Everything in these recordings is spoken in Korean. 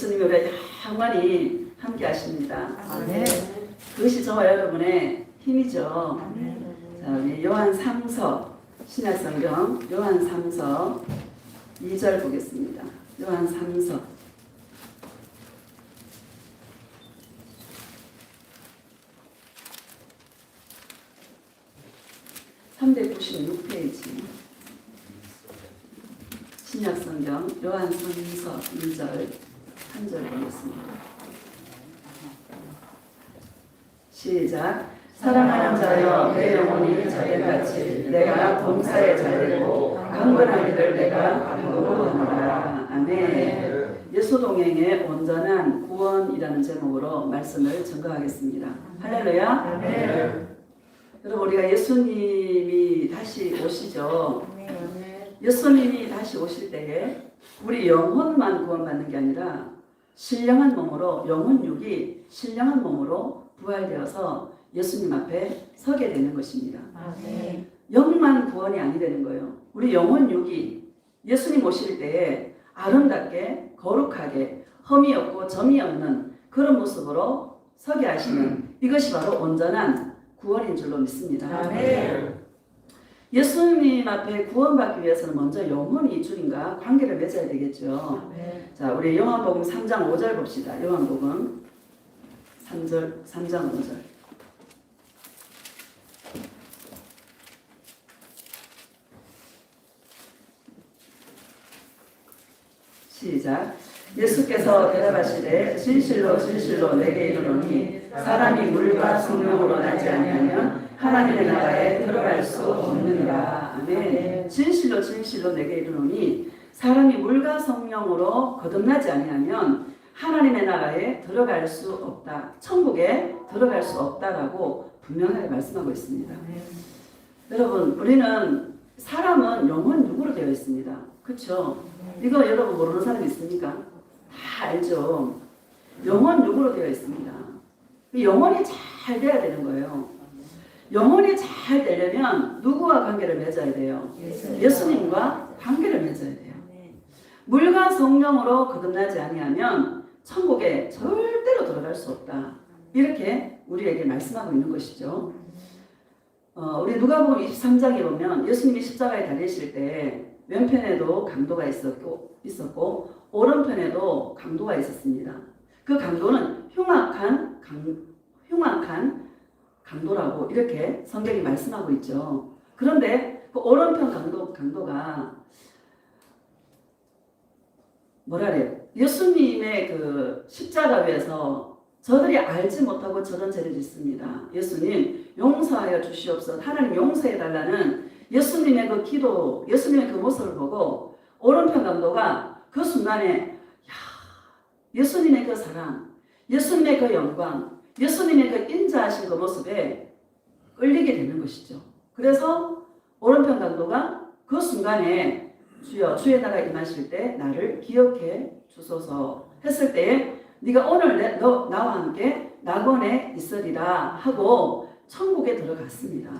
예수님이 우리와 영원히 함께 하십니다. 아멘. 그것이 저와 여러분의 힘이죠. 아멘. 자, 우리 요한 3서 신약성경 요한 3서 2절 보겠습니다. 요한 3서 396페이지 신약성경 요한 3서 2절 3절 보겠습니다. 시작. 사랑하는 자여 내 영혼이 자기같이 내가 범사에 잘되고 강건하기를 내가 간구하노라. 아멘. 예수동행의 온전한 구원이라는 제목으로 말씀을 증거하겠습니다. 할렐루야. 아멘. 여러분 우리가 예수님이 다시 오시죠. 아멘. 예수님이 다시 오실 때에 우리 영혼만 구원받는 게 아니라 신령한 몸으로 영혼 육이 신령한 몸으로 부활되어서 예수님 앞에 서게 되는 것입니다. 아멘. 영만 구원이 아니 되는 거예요. 우리 영혼 육이 예수님 오실 때에 아름답게 거룩하게 흠이 없고 점이 없는 그런 모습으로 서게 하시는 이것이 바로 온전한 구원인 줄로 믿습니다. 아멘. 예수님 앞에 구원받기 위해서는 먼저 영혼이 주님과 관계를 맺어야 되겠죠. 아멘. 자, 우리 요한복음 3장 5절 봅시다. 요한복음 3장 5절. 시작. 예수께서 대답하시되 진실로 진실로 내게 이르노니 사람이 물과 성령으로 나지 아니하면 하나님의 나라에 들어갈 수 없느니라. 아멘. 진실로 진실로 내게 이르노니 사람이 물과 성령으로 거듭나지 아니하면 하나님의 나라에 들어갈 수 없다. 천국에 들어갈 수 없다라고 분명하게 말씀하고 있습니다. 여러분 우리는 사람은 영혼 육으로 되어 있습니다. 그렇죠? 이거 여러분 모르는 사람 있습니까? 다 알죠. 영혼 육으로 되어 있습니다. 영혼이 잘 돼야 되는 거예요. 영혼이 잘 되려면 누구와 관계를 맺어야 돼요? 예수님과 관계를 맺어야 돼요. 물과 성령으로 거듭나지 아니하면 천국에 절대로 들어갈 수 없다. 이렇게 우리에게 말씀하고 있는 것이죠. 우리 누가복음 23장에 보면 예수님이 십자가에 달리실 때 왼편에도 강도가 있었고 오른편에도 강도가 있었습니다. 그 강도는 흉악한 강도라고 이렇게 성경이 말씀하고 있죠. 그런데 그 오른편 강도가 뭐라래요? 예수님의 그 십자가 위에서 저들이 알지 못하고 저런 죄를 짓습니다. 예수님 용서하여 주시옵소서. 하나님 용서해 달라는 예수님의 그 기도, 예수님의 그 모습을 보고 오른편 강도가 그 순간에 예수님의 그 사랑, 예수님의 그 영광, 예수님의 그 인자하신 그 모습에 끌리게 되는 것이죠. 그래서 오른편 강도가 그 순간에 주여 주의 나라 임하실 때 나를 기억해 주소서 했을 때에 네가 오늘 나와 함께 낙원에 있으리라 하고 천국에 들어갔습니다.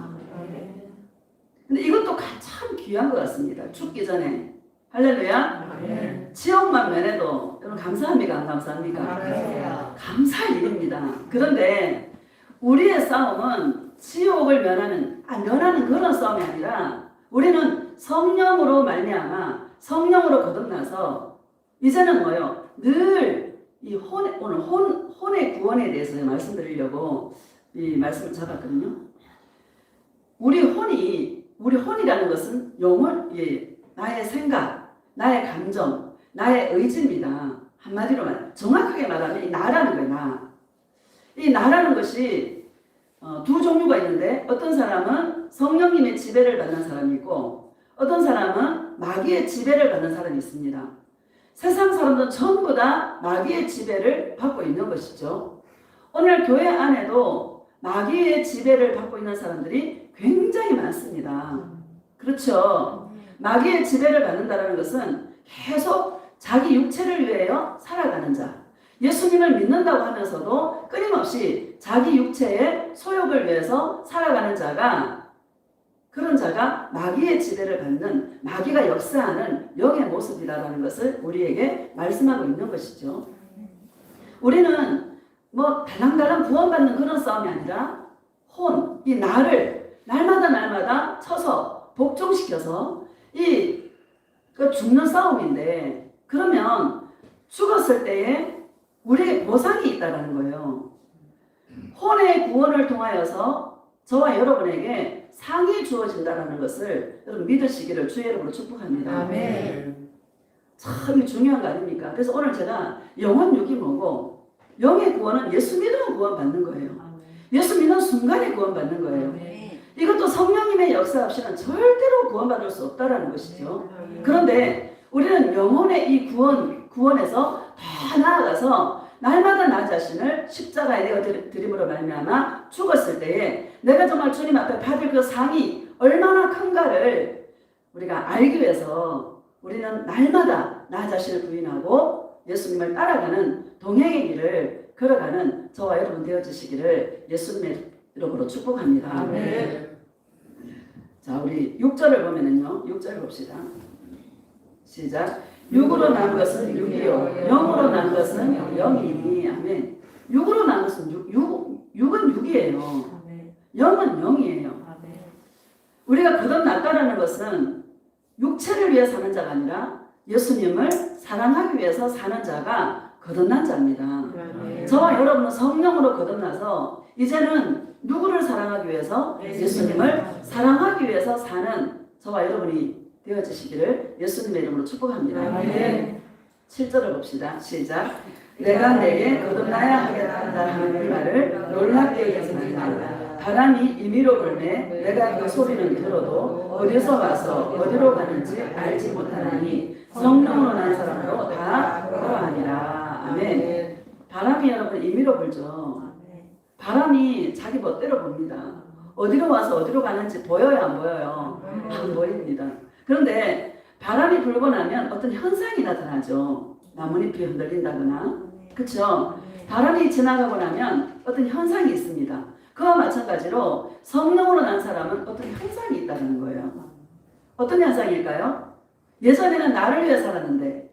근데 이것도 참 귀한 것 같습니다. 죽기 전에. 할렐루야. 아멘. 지옥만 면해도 여러분 감사합니까? 안 감사합니까? 감사할 일입니다. 그런데 우리의 싸움은 지옥을 면하는 그런 싸움이 아니라 우리는 성령으로 말미암아 성령으로 거듭나서 이제는 뭐요? 늘 이 오늘 혼의 구원에 대해서 말씀드리려고 이 말씀을 잡았거든요. 우리 혼이라는 것은 영혼, 나의 생각, 나의 감정, 나의 의지입니다. 한마디로 정확하게 말하면 이 나라는 거예요. 나. 이 나라는 것이 두 종류가 있는데 어떤 사람은 성령님의 지배를 받는 사람이 있고 어떤 사람은 마귀의 지배를 받는 사람이 있습니다. 세상 사람들은 전부 다 마귀의 지배를 받고 있는 것이죠. 오늘 교회 안에도 마귀의 지배를 받고 있는 사람들이 굉장히 많습니다. 그렇죠? 마귀의 지배를 받는다는 것은 계속 자기 육체를 위하여 살아가는 자. 예수님을 믿는다고 하면서도 끊임없이 자기 육체의 소욕을 위해서 살아가는 자가 그런 자가 마귀의 지배를 받는 마귀가 역사하는 영의 모습이라는 것을 우리에게 말씀하고 있는 것이죠. 우리는 뭐 달랑달랑 구원받는 그런 싸움이 아니라 이 나를 날마다 쳐서 복종시켜서 그 죽는 싸움인데, 그러면 죽었을 때에 우리에게 보상이 있다는 거예요. 혼의 구원을 통하여서 저와 여러분에게 상이 주어진다는 것을 여러분 믿으시기를 주의 이름으로 축복합니다. 아멘. 참 중요한 거 아닙니까? 그래서 오늘 제가 영혼 육이 뭐고, 영의 구원은 예수 믿으면 구원받는 거예요. 예수 믿는 순간에 구원받는 거예요. 이것도 성령님의 역사 없이는 절대로 구원받을 수 없다라는 것이죠. 그런데 우리는 영혼의 이 구원에서 더 나아가서 날마다 나 자신을 십자가에 내어 드림으로 말미암아 죽었을 때에 내가 정말 주님 앞에 받을 그 상이 얼마나 큰가를 우리가 알기 위해서 우리는 날마다 나 자신을 부인하고 예수님을 따라가는 동행의 길을 걸어가는 저와 여러분 되어주시기를 예수님의 이름으로 축복합니다. 아멘. 자, 우리 6절을 보면은요, 6절 봅시다. 시작. 육으로 난 것은 육이요, 영으로 난 것은 영이니. 아멘. 육으로 난 것은 육은 육이에요. 영은 영이에요. 우리가 거듭났다라는 것은 육체를 위해 사는 자가 아니라 예수님을 사랑하기 위해서 사는 자가 거듭난 자입니다. 저와 여러분은 성령으로 거듭나서 이제는 누구를 사랑하기 위해서? 예수님을 사랑하기 위해서 사는 저와 여러분이 되어지시기를 예수님의 이름으로 축복합니다. 아멘. 7절을 봅시다. 시작. 내가 내게 거듭나야 하겠다 하는 이 말을 놀랍게 여기는다. 바람이 임의로 불매 내가 그 소리는 들어도 어디서 와서 어디로 가는지 알지 못하나니 성령으로 난 사람으로 다 그러하니라. 아멘. 바람이 여러분 임의로 불죠. 바람이 자기 멋대로 봅니다. 어디로 와서 어디로 가는지 보여요, 안 보여요? 안 보입니다. 그런데 바람이 불고 나면 어떤 현상이 나타나죠. 나뭇잎이 흔들린다거나, 그렇죠? 바람이 지나가고 나면 어떤 현상이 있습니다. 그와 마찬가지로 성령으로 난 사람은 어떤 현상이 있다는 거예요. 어떤 현상일까요? 예전에는 나를 위해 살았는데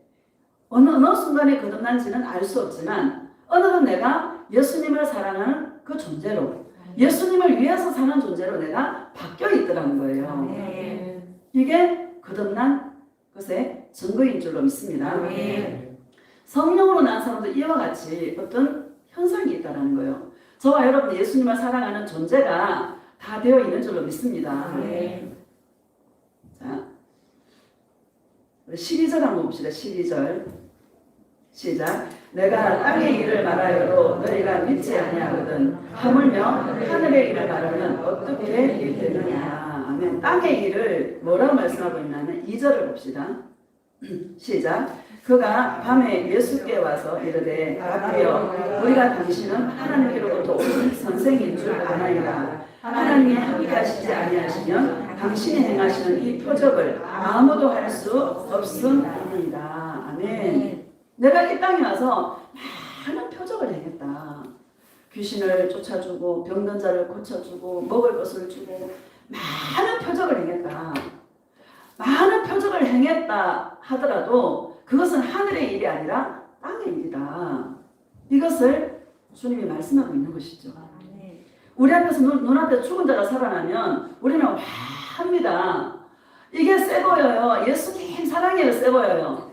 어느 순간에 거듭난지는 알 수 없지만 어느덧 내가 예수님을 사랑하는 그 존재로, 예수님을 위해서 사는 존재로 내가 바뀌어 있더라는 거예요. 이게 거듭난 것의 증거인 줄로 믿습니다. 성령으로 난 사람도 이와 같이 어떤 현상이 있다는 거예요. 저와 여러분 예수님을 사랑하는 존재가 다 되어 있는 줄로 믿습니다. 자, 12절 한번 봅시다. 12절 시작. 내가 땅의 일을 말하여도 너희가 믿지 아니하거든 하물며 하늘의 일을 말하면 어떻게 믿겠느냐. 아멘. 땅의 일을 뭐라고 말씀하고 있냐면 2절을 봅시다. 시작. 그가 밤에 예수께 와서 이르되 아비여 우리가 당신은 하나님께로부터 오신 선생인 줄 아나이다. 하나님이 함께하시지 아니하시면 당신이 행하시는 이 표적을 아무도 할 수 없음이니이다. 아멘. 내가 이 땅에 와서 많은 표적을 행했다. 귀신을 쫓아주고 병든 자를 고쳐주고 먹을 것을 주고 많은 표적을 행했다. 많은 표적을 행했다 하더라도 그것은 하늘의 일이 아니라 땅의 일이다. 이것을 주님이 말씀하고 있는 것이죠. 우리 앞에서 눈앞에 죽은 자가 살아나면 우리는 와 합니다. 이게 세 보여요. 예수님 사랑해요. 세 보여요.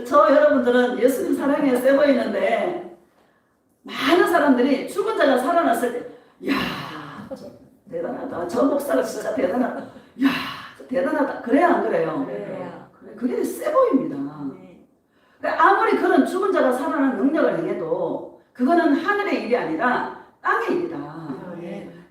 저 여러분들은 예수님 사랑해요. 세 보이는데 많은 사람들이 죽은 자가 살아났을 때 야 대단하다. 저 목사가 진짜 대단하다. 야 대단하다. 그래요 안 그래요? 그게 세 보입니다. 그러니까 아무리 그런 죽은 자가 살아나는 능력을 행해도 그거는 하늘의 일이 아니라 땅의 일이다.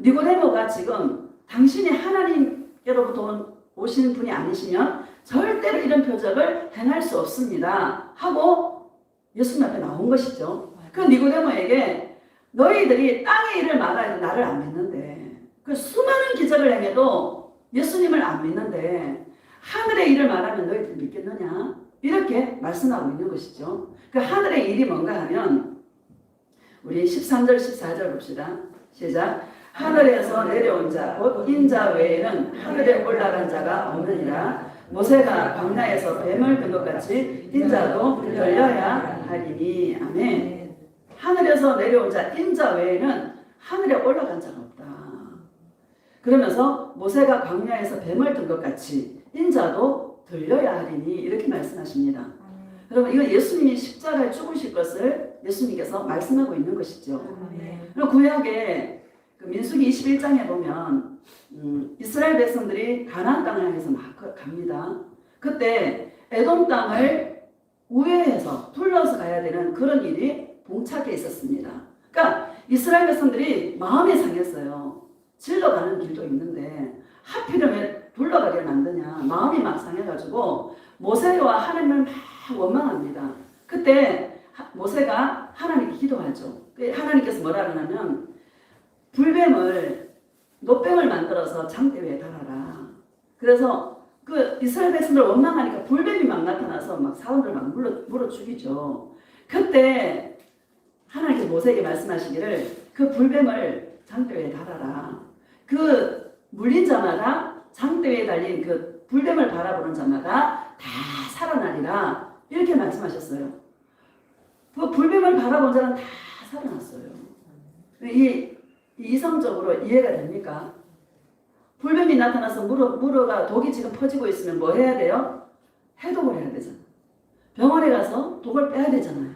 니고데모가 지금 당신이 하나님께로부터 오신 분이 아니시면 절대로 이런 표적을 행할 수 없습니다 하고 예수님 앞에 나온 것이죠. 그 니고데모에게 너희들이 땅의 일을 말하여도 나를 안 믿는데, 그 수많은 기적을 행해도 예수님을 안 믿는데 하늘의 일을 말하면 너희들 믿겠느냐? 이렇게 말씀하고 있는 것이죠. 그 하늘의 일이 뭔가 하면 우리 13절 14절 봅시다. 시작. 하늘에서 내려온 자 곧 인자 외에는 하늘에 올라간 자가 없느니라. 모세가 광야에서 뱀을 든 것 같이 인자도 들려야 하리니. 아멘. 하늘에서 내려온 자 인자 외에는 하늘에 올라간 자가 없다. 그러면서 모세가 광야에서 뱀을 든 것 같이 인자도 들려야 하리니 이렇게 말씀하십니다. 여러분 이거 예수님이 십자가에 죽으실 것을 예수님께서 말씀하고 있는 것이죠. 그리고 구약에 그 민수기 21장에 보면 이스라엘 백성들이 가나안 땅을 향해서 막 갑니다. 그때 에돔 땅을 우회해서 둘러서 가야 되는 그런 일이 봉착해 있었습니다. 그러니까 이스라엘 백성들이 마음이 상했어요. 질러 가는 길도 있는데 하필이면 왜 둘러가게 만드냐. 마음이 막 상해가지고 모세와 하나님을 막 원망합니다. 그때 모세가 하나님께 기도하죠. 하나님께서 뭐라 그러냐면 불뱀을 노뱀을 만들어서 장대 위에 달아라. 그래서 그 이스라엘 백성들 원망하니까 불뱀이 막 나타나서 막 사람들 막 물어 죽이죠. 그때 하나님께서 모세에게 말씀하시기를 그 불뱀을 장대 위에 달아라. 그 물린 자마다 장대 위에 달린 그 불뱀을 바라보는 자마다 다 살아나리라. 이렇게 말씀하셨어요. 그 불뱀을 바라본 자는 다 살아났어요. 이성적으로 이해가 됩니까? 불뱀이 나타나서 물어가 독이 지금 퍼지고 있으면 뭐 해야 돼요? 해독을 해야 되잖아요. 병원에 가서 독을 빼야 되잖아요.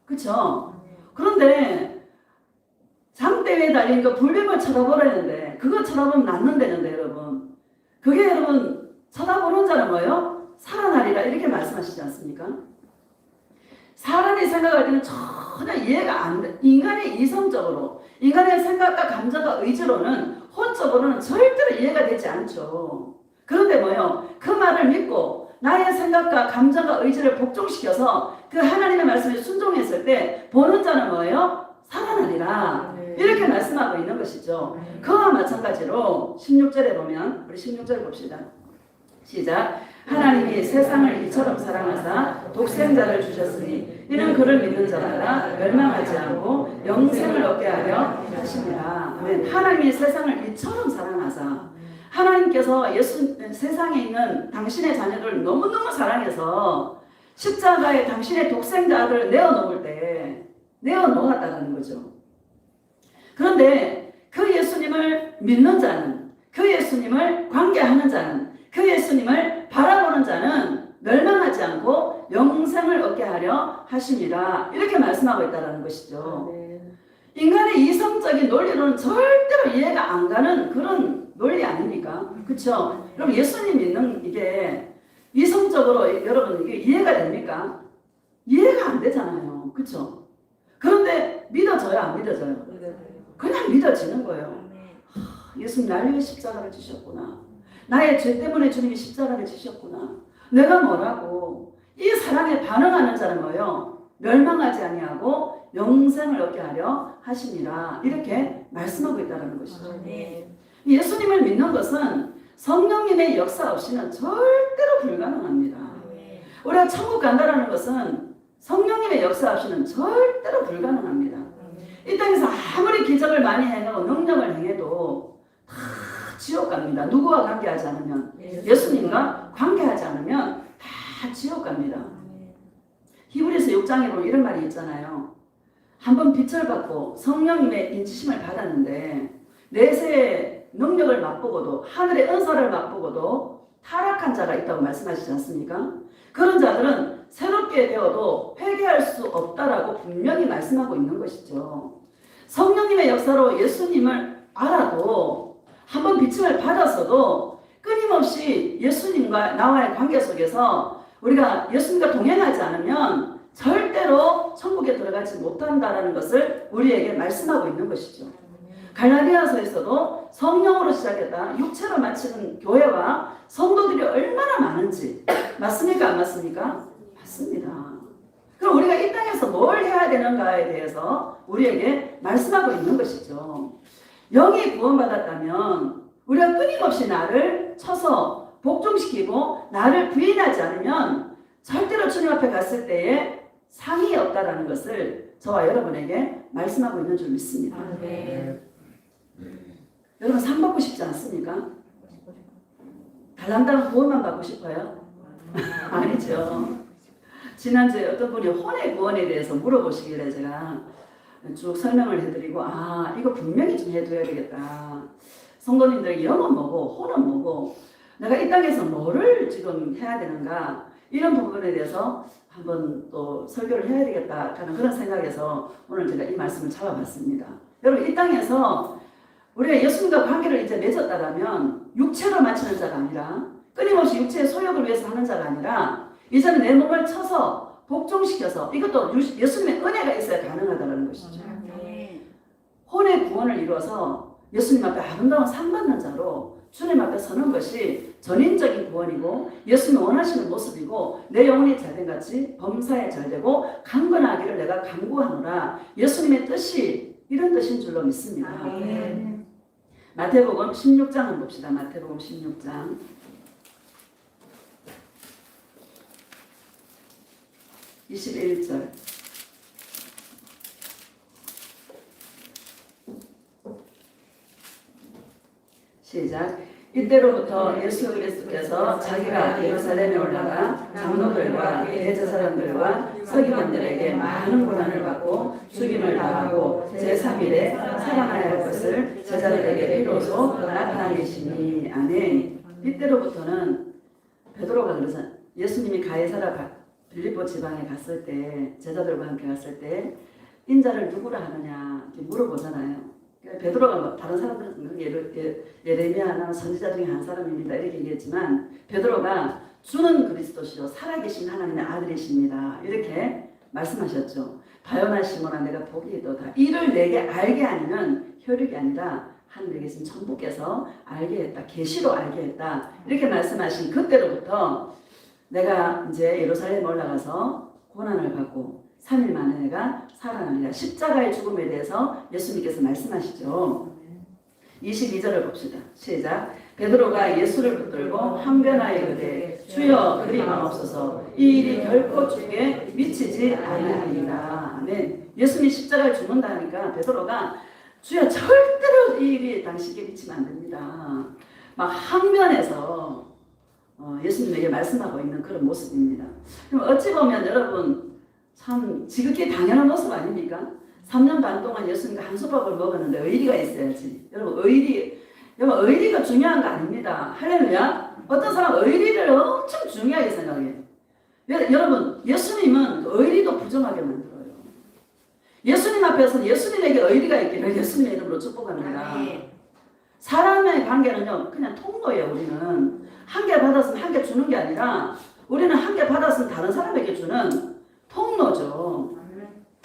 그렇죠? 그런데 장대 위에 달린 그 불뱀을 쳐다보라는데 그거 쳐다보면 낫는다는데 여러분. 그게 여러분 쳐다보는 자는 뭐예요? 살아나리라 이렇게 말씀하시지 않습니까? 사람이 생각할 때는 전혀 이해가 안 돼. 인간의 이성적으로, 인간의 생각과 감정과 의지로는, 혼적으로는 절대로 이해가 되지 않죠. 그런데 뭐요? 그 말을 믿고 나의 생각과 감정과 의지를 복종시켜서 그 하나님의 말씀에 순종했을 때 보는 자는 뭐예요? 살아나리라. 이렇게 말씀하고 있는 것이죠. 그와 마찬가지로 16절에 보면 우리 16절 봅시다. 시작. 하나님이 세상을 이처럼 사랑하사 독생자를 주셨으니 이는 그를 믿는 자마다 멸망하지 않고 영생을 얻게 하려 하십니다. 아멘. 하나님이 세상을 이처럼 사랑하사 하나님께서 세상에 있는 당신의 자녀들을 너무너무 사랑해서 십자가에 당신의 독생자 아들을 내어놓을 때 내어놓았다는 거죠. 그런데 그 예수님을 믿는 자는, 그 예수님을 관계하는 자는, 그 예수님을 바라보는 자는 멸망하지 않고 영생을 얻게 하려 하심이라 이렇게 말씀하고 있다는 것이죠. 인간의 이성적인 논리로는 절대로 이해가 안 가는 그런 논리 아닙니까? 그렇죠? 그럼 예수님 믿는 이게 이성적으로 여러분 이게 이해가 됩니까? 이해가 안 되잖아요. 그렇죠? 그런데 믿어져요? 안 믿어져요? 그냥 믿어지는 거예요. 예수님 날 위해 십자가를 지셨구나. 나의 죄 때문에 주님이 십자가를 지셨구나. 내가 뭐라고? 이 사랑에 반응하는 자는 뭐예요? 멸망하지 아니하고 영생을 얻게 하려 하심이라 이렇게 말씀하고 있다는 것이죠. 예수님을 믿는 것은 성령님의 역사 없이는 절대로 불가능합니다. 우리가 천국 간다라는 것은 성령님의 역사 없이는 절대로 불가능합니다. 이 땅에서 아무리 기적을 많이 해도 능력을 행해도 다 지옥 갑니다. 누구와 관계하지 않으면, 예수님과 관계하지 않으면 다 지옥 갑니다. 히브리서 6장에 보면 이런 말이 있잖아요. 한번 빛을 받고 성령님의 인치심을 받았는데 내세의 능력을 맛보고도 하늘의 은사를 맛보고도 타락한 자가 있다고 말씀하시지 않습니까? 그런 자들은 새롭게 되어도 회개할 수 없다라고 분명히 말씀하고 있는 것이죠. 성령님의 역사로 예수님을 알아도 한번 비침을 받았어도 끊임없이 예수님과 나와의 관계 속에서 우리가 예수님과 동행하지 않으면 절대로 천국에 들어가지 못한다라는 것을 우리에게 말씀하고 있는 것이죠. 갈라디아서에서도 성령으로 시작했다 육체로 마치는 교회와 성도들이 얼마나 많은지 맞습니까? 안 맞습니까? 맞습니다. 그럼 우리가 이 땅에서 뭘 해야 되는가에 대해서 우리에게 말씀하고 있는 것이죠. 영이 구원받았다면 우리가 끊임없이 나를 쳐서 복종시키고 나를 부인하지 않으면 절대로 주님 앞에 갔을 때에 상이 없다라는 것을 저와 여러분에게 말씀하고 있는 줄 믿습니다. 여러분 상 받고 싶지 않습니까? 달란다는 구원만 받고 싶어요? 아니죠. 지난주에 어떤 분이 혼의 구원에 대해서 물어보시길래 제가 쭉 설명을 해드리고, 아, 이거 분명히 좀 해둬야 되겠다. 성도님들 영은 뭐고 혼은 뭐고 내가 이 땅에서 뭐를 지금 해야 되는가, 이런 부분에 대해서 한번 또 설교를 해야 되겠다 하는 그런 생각에서 오늘 제가 이 말씀을 잡아봤습니다. 여러분, 이 땅에서 우리가 예수님과 관계를 이제 맺었다라면 육체로 마치는 자가 아니라, 끊임없이 육체의 소욕을 위해서 하는 자가 아니라, 이제는 내 몸을 쳐서 복종시켜서, 이것도 예수님의 은혜가 있어야 가능하다는 것이죠. 혼의 구원을 이루어서 예수님 앞에 아름다운 상 받는 자로 주님 앞에 서는 것이 전인적인 구원이고, 예수님이 원하시는 모습이고, 내 영혼이 잘된 같이 범사에 잘되고 강건하기를 내가 간구하노라. 예수님의 뜻이 이런 뜻인 줄로 믿습니다. 마태복음 16장 한번 봅시다. 마태복음 16장 21절. 시작. 이때로부터 예수 그리스도께서 자기가 예루살렘에 올라가 장로들과 대제사장들과 서기관들에게 많은 고난을 받고 죽임을 당하고 제3일에 살아나야 할 것을 제자들에게 비로소 나타내시니. 아멘. 이때로부터는 베드로가 그래서 예수님이 가이사라 빌립보 지방에 갔을 때, 제자들과 함께 갔을 때 인자를 누구라 하느냐 이렇게 물어보잖아요. 베드로가 다른 사람들은 예레미야나 선지자 중에 한 사람입니다 이렇게 얘기했지만, 베드로가 주는 그리스도시요 살아계신 하나님의 아들이십니다 이렇게 말씀하셨죠. 바요나 시몬아, 내가 복이 있도다. 이를 내게 알게 하니는 혈육이 아니라 하늘에 계신 천부께서 알게 했다, 계시로 알게 했다 이렇게 말씀하신 그때로부터 내가 이제 예루살렘에 올라가서 고난을 받고 3일 만에 내가 살아나리라. 십자가의 죽음에 대해서 예수님께서 말씀하시죠. 22절을 봅시다. 시작. 베드로가 예수를 붙들고 항변하여 이르되 주여 그리 마옵소서, 이 일이 결코 주께 미치지 아니하리라. 아멘. 예수님이 십자가에 죽는다니까 베드로가 주여 절대로 이 일이 당신께 미치면 안 됩니다. 막 항변해서 예수님에게 말씀하고 있는 그런 모습입니다. 그럼 어찌 보면 여러분 참 지극히 당연한 모습 아닙니까? 3년 반 동안 예수님과 한솥밥을 먹었는데 의리가 있어야지. 여러분 의리가 중요한 거 아닙니다. 할렐루야. 어떤 사람 의리를 엄청 중요하게 생각해요. 여러분 예수님은 의리도 부정하게 만들어요. 예수님 앞에서는 예수님에게 의리가 있기를 예수님의 이름으로 축복합니다. 사람의 관계는요 그냥 통로예요. 우리는 한 개 받았으면 한 개 주는 게 아니라, 우리는 한 개 받았으면 다른 사람에게 주는 통로죠.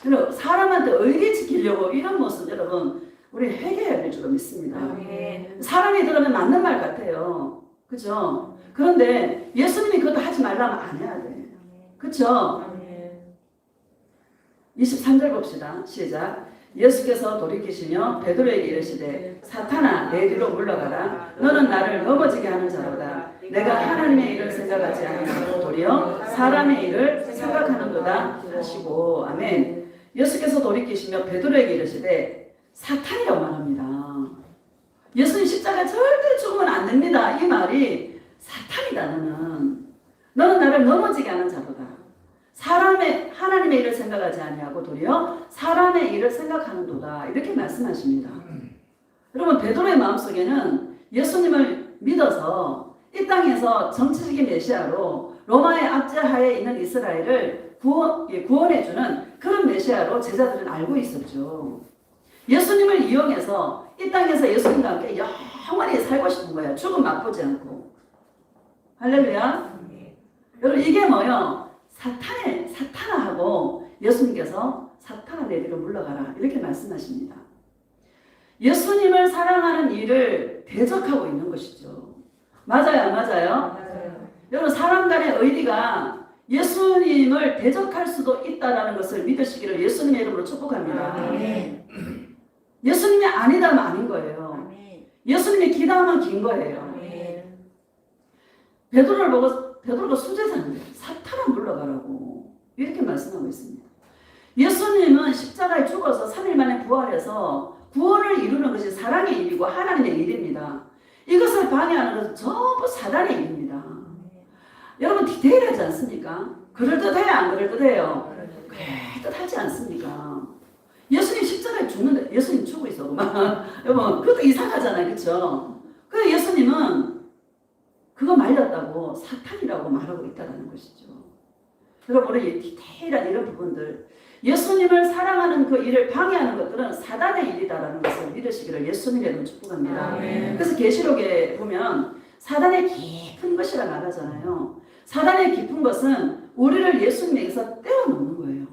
그리고 사람한테 의리 지키려고 이런 모습 여러분 우리 회개해야 될 줄로 믿습니다. 사람이 들으면 맞는 말 같아요. 그죠? 그런데 예수님이 그것도 하지 말라면 안 해야 돼. 그죠? 23절 봅시다. 시작. 예수께서 돌이키시며 베드로에게 이르시되 사탄아 내 뒤로 물러가라. 너는 나를 넘어지게 하는 자로다. 내가 하나님의 일을 생각하지 아니하고 도리어 사람의 일을 생각하는도다 하시고. 아멘. 예수께서 돌이키시며 베드로에게 이르시되 사탄이라고 말합니다. 예수님 십자가에 절대 죽으면 안 됩니다. 이 말이 사탄이다. 너는 나를 넘어지게 하는 자로다. 하나님의 일을 생각하지 아니하고 도리어 사람의 일을 생각하는도다 이렇게 말씀하십니다. 여러분 베드로의 마음속에는 예수님을 믿어서 이 땅에서 정치적인 메시아로 로마의 압제하에 있는 이스라엘을 구원해주는 그런 메시아로 제자들은 알고 있었죠. 예수님을 이용해서 이 땅에서 예수님과 함께 영원히 살고 싶은 거예요. 죽음 맛보지 않고. 할렐루야. 여러분 이게 뭐요? 사탄하고 예수님께서 사탄아 내 뒤로 물러가라 이렇게 말씀하십니다. 예수님을 사랑하는 일을 대적하고 있는 것이죠. 맞아요, 안 맞아요? 여러분 사람 간의 의리가 예수님을 대적할 수도 있다는 것을 믿으시기를 예수님의 이름으로 축복합니다. 예수님이 아니다면 아닌 거예요. 예수님이 기다하면 긴 거예요. 베드로가 수제자인데 사탄아 물러가라고 이렇게 말씀하고 있습니다. 예수님은 십자가에 죽어서 3일 만에 부활해서 구원을 이루는 것이 사랑의 일이고 하나님의 일입니다. 이것을 방해하는 것은 전부 사단의 일입니다. 여러분 디테일하지 않습니까? 그럴듯해요, 안 그럴듯해요? 그럴듯하지 않습니까? 예수님 십자가에 죽는데 예수님 죽고 있어 그만. 여러분 그것도 이상하잖아요, 그렇죠? 그래서 예수님은 그거 말렸다고 사탄이라고 말하고 있다는 것이죠. 여러분 우리 디테일한 이런 부분들, 예수님을 사랑하는 그 일을 방해하는 것들은 사단의 일이다라는 것을 믿으시기를 예수님의 이름으로 축복합니다. 아멘. 그래서 계시록에 보면 사단의 깊은 것이라 말하잖아요. 사단의 깊은 것은 우리를 예수님에게서 떼어놓는 거예요.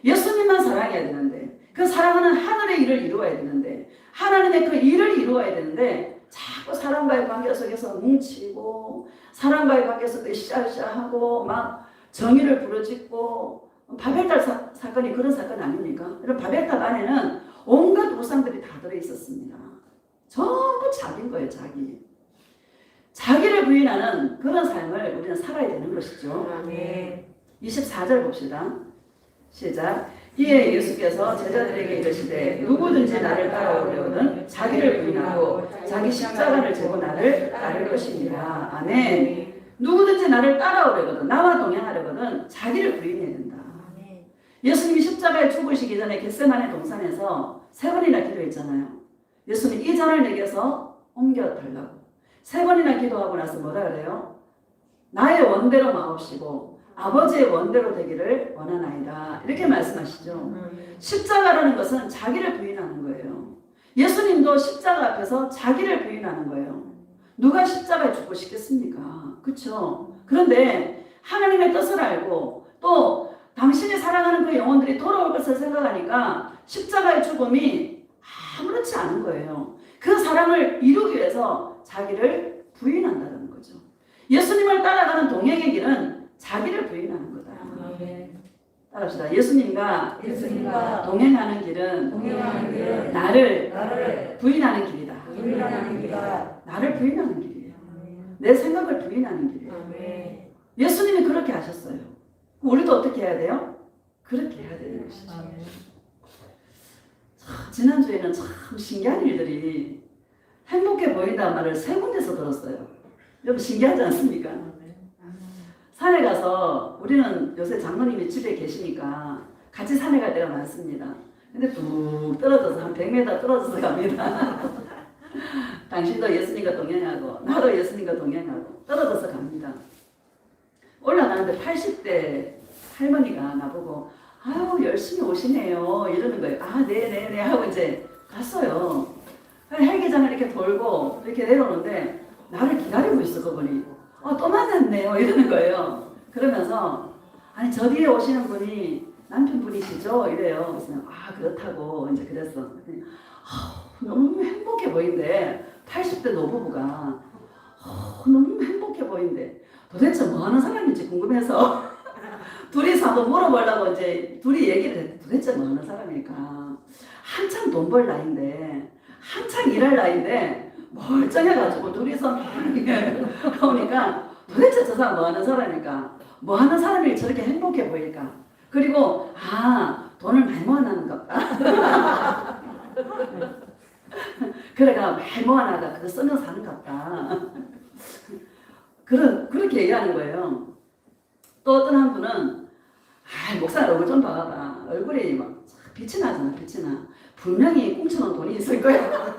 예수님만 사랑해야 되는데, 그 사랑하는 하늘의 일을 이루어야 되는데, 하나님의 그 일을 이루어야 되는데 자꾸 사람과의 관계 속에서 뭉치고 사람과의 관계 속에서 으쌰으쌰하고 막 정의를 부르짖고, 바벨탑 사건이 그런 사건 아닙니까? 이런 바벨탑 안에는 온갖 우상들이 다 들어있었습니다. 전부 자기인 거예요, 자기. 자기를 부인하는 그런 삶을 우리는 살아야 되는 것이죠. 아멘. 24절 봅시다. 시작. 이에 예수께서 제자들에게 이르시되 누구든지 나를 따라오려거든 자기를 부인하고 자기 십자가를 지고 나를 따를 것입니다. 아멘. 누구든지 나를 따라오려거든, 나와 동행하려거든 자기를 부인해야 된다. 예수님이 십자가에 죽으시기 전에 겟세마네 동산에서 3번이나 기도했잖아요. 예수님 이 잔을 내게서 옮겨달라고 3번이나 기도하고 나서 뭐라 그래요? 나의 원대로 마옵시고 아버지의 원대로 되기를 원하나이다, 이렇게 말씀하시죠. 십자가라는 것은 자기를 부인하는 거예요. 예수님도 십자가 앞에서 자기를 부인하는 거예요. 누가 십자가에 죽고 싶겠습니까? 그렇죠? 그런데 하나님의 뜻을 알고 또 당신이 사랑하는 그 영혼들이 돌아올 것을 생각하니까 십자가의 죽음이 아무렇지 않은 거예요. 그 사랑을 이루기 위해서 자기를 부인한다는 거죠. 예수님을 따라가는 동행의 길은 자기를 부인하는 거다. 따라합시다. 예수님과 동행하는 길은 나를 부인하는 길이다. 나를 부인하는 길이에요. 내 생각을 부인하는 길이에요. 예수님이 그렇게 하셨어요. 우리도 어떻게 해야 돼요? 그렇게 해야 되는 것이죠. 지난주에는 참 신기한 일들이, 행복해 보인다는 말을 3군데서 들었어요. 여러분 신기하지 않습니까? 산에 가서, 우리는 요새 장로님이 집에 계시니까 같이 산에 갈 때가 많습니다. 근데 뚝 떨어져서 한 100m 떨어져서 갑니다. 당신도 예수님과 동행하고 나도 예수님과 동행하고 떨어져서 갑니다. 올라가는데 80대 할머니가 나보고 아유 열심히 오시네요 이러는 거예요. 아 네네네 하고 이제 갔어요. 헬기장을 이렇게 돌고 이렇게 내려오는데 나를 기다리고 있어 그분이. 또 만났네요 이러는 거예요. 그러면서 아니 저 뒤에 오시는 분이 남편분이시죠? 이래요. 그래서 아 그렇다고 이제 그랬어. 너무 행복해 보인대. 80대 노부부가 너무 행복해 보인대. 도대체 뭐 하는 사람인지 궁금해서 둘이서 한번 물어보려고 이제 둘이 얘기를 했대. 도대체 뭐 하는 사람일까? 한참 돈 벌 나이인데, 한창 일할 나이인데 멀쩡해가지고 둘이서 그러니까 도대체 저 사람 뭐 하는 사람일까? 뭐 하는 사람이 저렇게 행복해 보일까? 그리고 돈을 많이 모아놨는가 보다. 그래가 많이 모아놔가 그거 쓰면 사는 것 같다. 그렇게 얘기하는 거예요. 또 어떤 한 분은 목사 얼굴 좀 봐봐. 얼굴이 막 빛이 나잖아. 빛이 나. 분명히 꽁쳐놓은 돈이 있을 거야.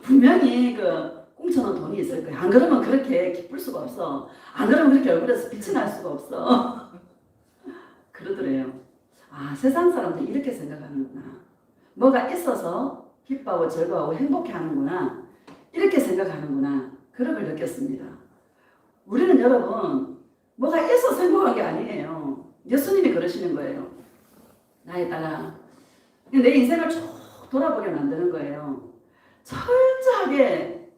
분명히 꽁쳐놓은 돈이 있을 거야. 안 그러면 그렇게 기쁠 수가 없어. 안 그러면 그렇게 얼굴에서 빛이 날 수가 없어. 그러더래요. 세상 사람들이 이렇게 생각하는구나. 뭐가 있어서 기뻐하고 즐거워하고 행복해하는구나. 이렇게 생각하는구나. 그런 걸 느꼈습니다. 우리는 여러분 뭐가 있어서 행복한 게 아니에요. 예수님이 그러시는 거예요. 나에다가 내 인생을 쭉 돌아보게 만드는 거예요. 철저하게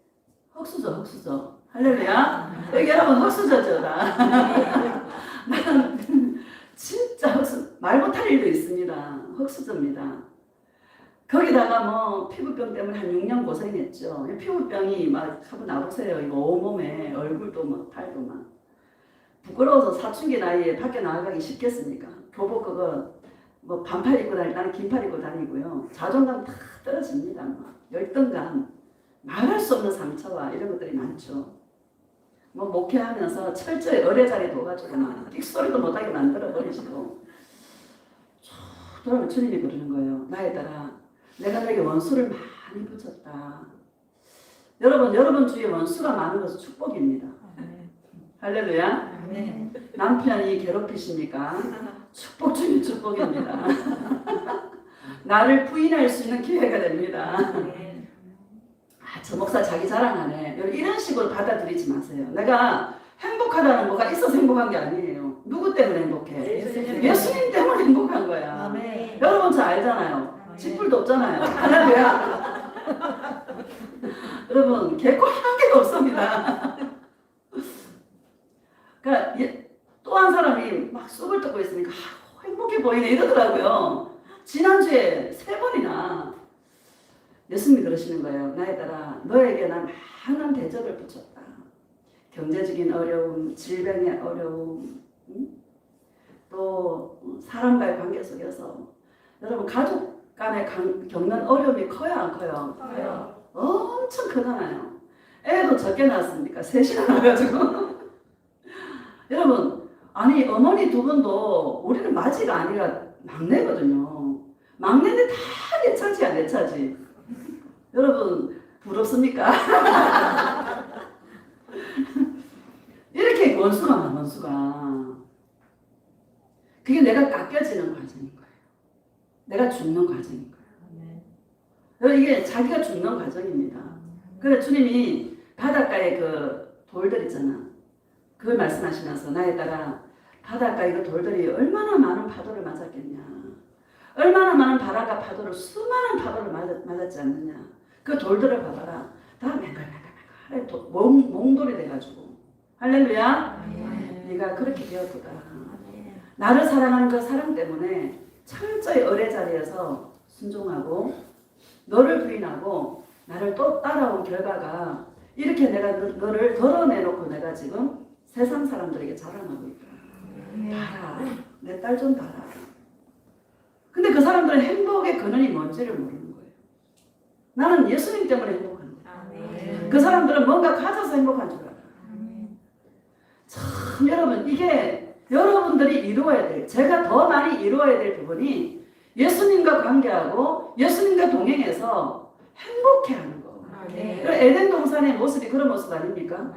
흙수저 할렐루야. 여기 여러분 흙수저죠다. 나는 진짜 말 못할 일도 있습니다. 흙수저입니다. 거기다가 피부병 때문에 한 6년 고생했죠. 피부병이 막 한번 나보세요. 이거 온몸에 얼굴도 막 팔도 막 부끄러워서 사춘기 나이에 밖에 나가기 쉽겠습니까? 교복 그거 반팔 입고 다닐 나는 긴팔 입고 다니고요. 자존감 다 떨어집니다. 열등감, 말할 수 없는 상처와 이런 것들이 많죠. 뭐 목회하면서 철저히 의뢰자리 둬가지고 막 삑소리도 못하게 만들어 버리시고 그러면 주님이 그러는 거예요. 나에 따라 내가 너에게 원수를 많이 붙였다. 여러분 주위에 원수가 많은 것은 축복입니다. 할렐루야. 아멘. 남편이 괴롭히십니까? 축복 중에 축복입니다. 나를 부인할 수 있는 기회가 됩니다. 저 목사 자기 자랑하네. 이런 식으로 받아들이지 마세요. 내가 행복하다는 뭐가 있어서 행복한 게 아니에요. 누구 때문에 행복해? 예수님 때문에 행복한 거야. 아멘. 여러분 저 알잖아요. 집불도 없잖아요. 할렐루야. 여러분 개코 한 개도 없습니다. 그러니까 또 한 사람이 막 쑥을 뜯고 있으니까 행복해 보이네 이러더라고요. 지난주에 3번이나 예수님이 그러시는 거예요. 나에 따라 너에게 난 많은 대적을 붙였다. 경제적인 어려움, 질병의 어려움, 또 사람과의 관계 속에서 여러분 가족 간에 겪는 어려움이 커요 안 커요? 커요. 엄청 크잖아요. 애도 적게 낳았으니까 셋이나 낳아가지고 여러분 아니 어머니 두 분도 우리는 맞이가 아니라 막내거든요. 막내인데 다 내 차지야 내 차지. 여러분 부럽습니까? 이렇게 원수가 많아 원수가. 그게 내가 깎여지는 과정인 거예요. 내가 죽는 과정인 거예요. 여러분 이게 자기가 죽는 과정입니다. 그래서 주님이 바닷가에 그 돌들 있잖아. 그걸 말씀하시면서 나에 따라 바닷가에 그 돌들이 얼마나 많은 파도를 맞았겠냐. 얼마나 많은 바람과 파도를 수많은 파도를 맞았지 않느냐. 그 돌들을 봐봐라. 다 맹글맹글맹글 몽돌이 돼가지고. 할렐루야. 네가 그렇게 되었구나. 나를 사랑하는 그 사랑 때문에 철저히 의뢰 자리에서 순종하고 너를 부인하고 나를 또 따라온 결과가 이렇게 내가 너를 덜어내놓고 내가 지금 세상 사람들에게 자랑하고 있다. 봐라. 내 딸 좀 봐라. 근데 그 사람들은 행복의 근원이 뭔지를 모르는 거예요. 나는 예수님 때문에 행복한 거예요. 그 사람들은 뭔가 가져서 행복한 줄 알아요. 참 여러분 이게 여러분들이 이루어야 될 제가 더 많이 이루어야 될 부분이 예수님과 관계하고 예수님과 동행해서 행복해하는 거. 에덴 동산의 모습이 그런 모습 아닙니까?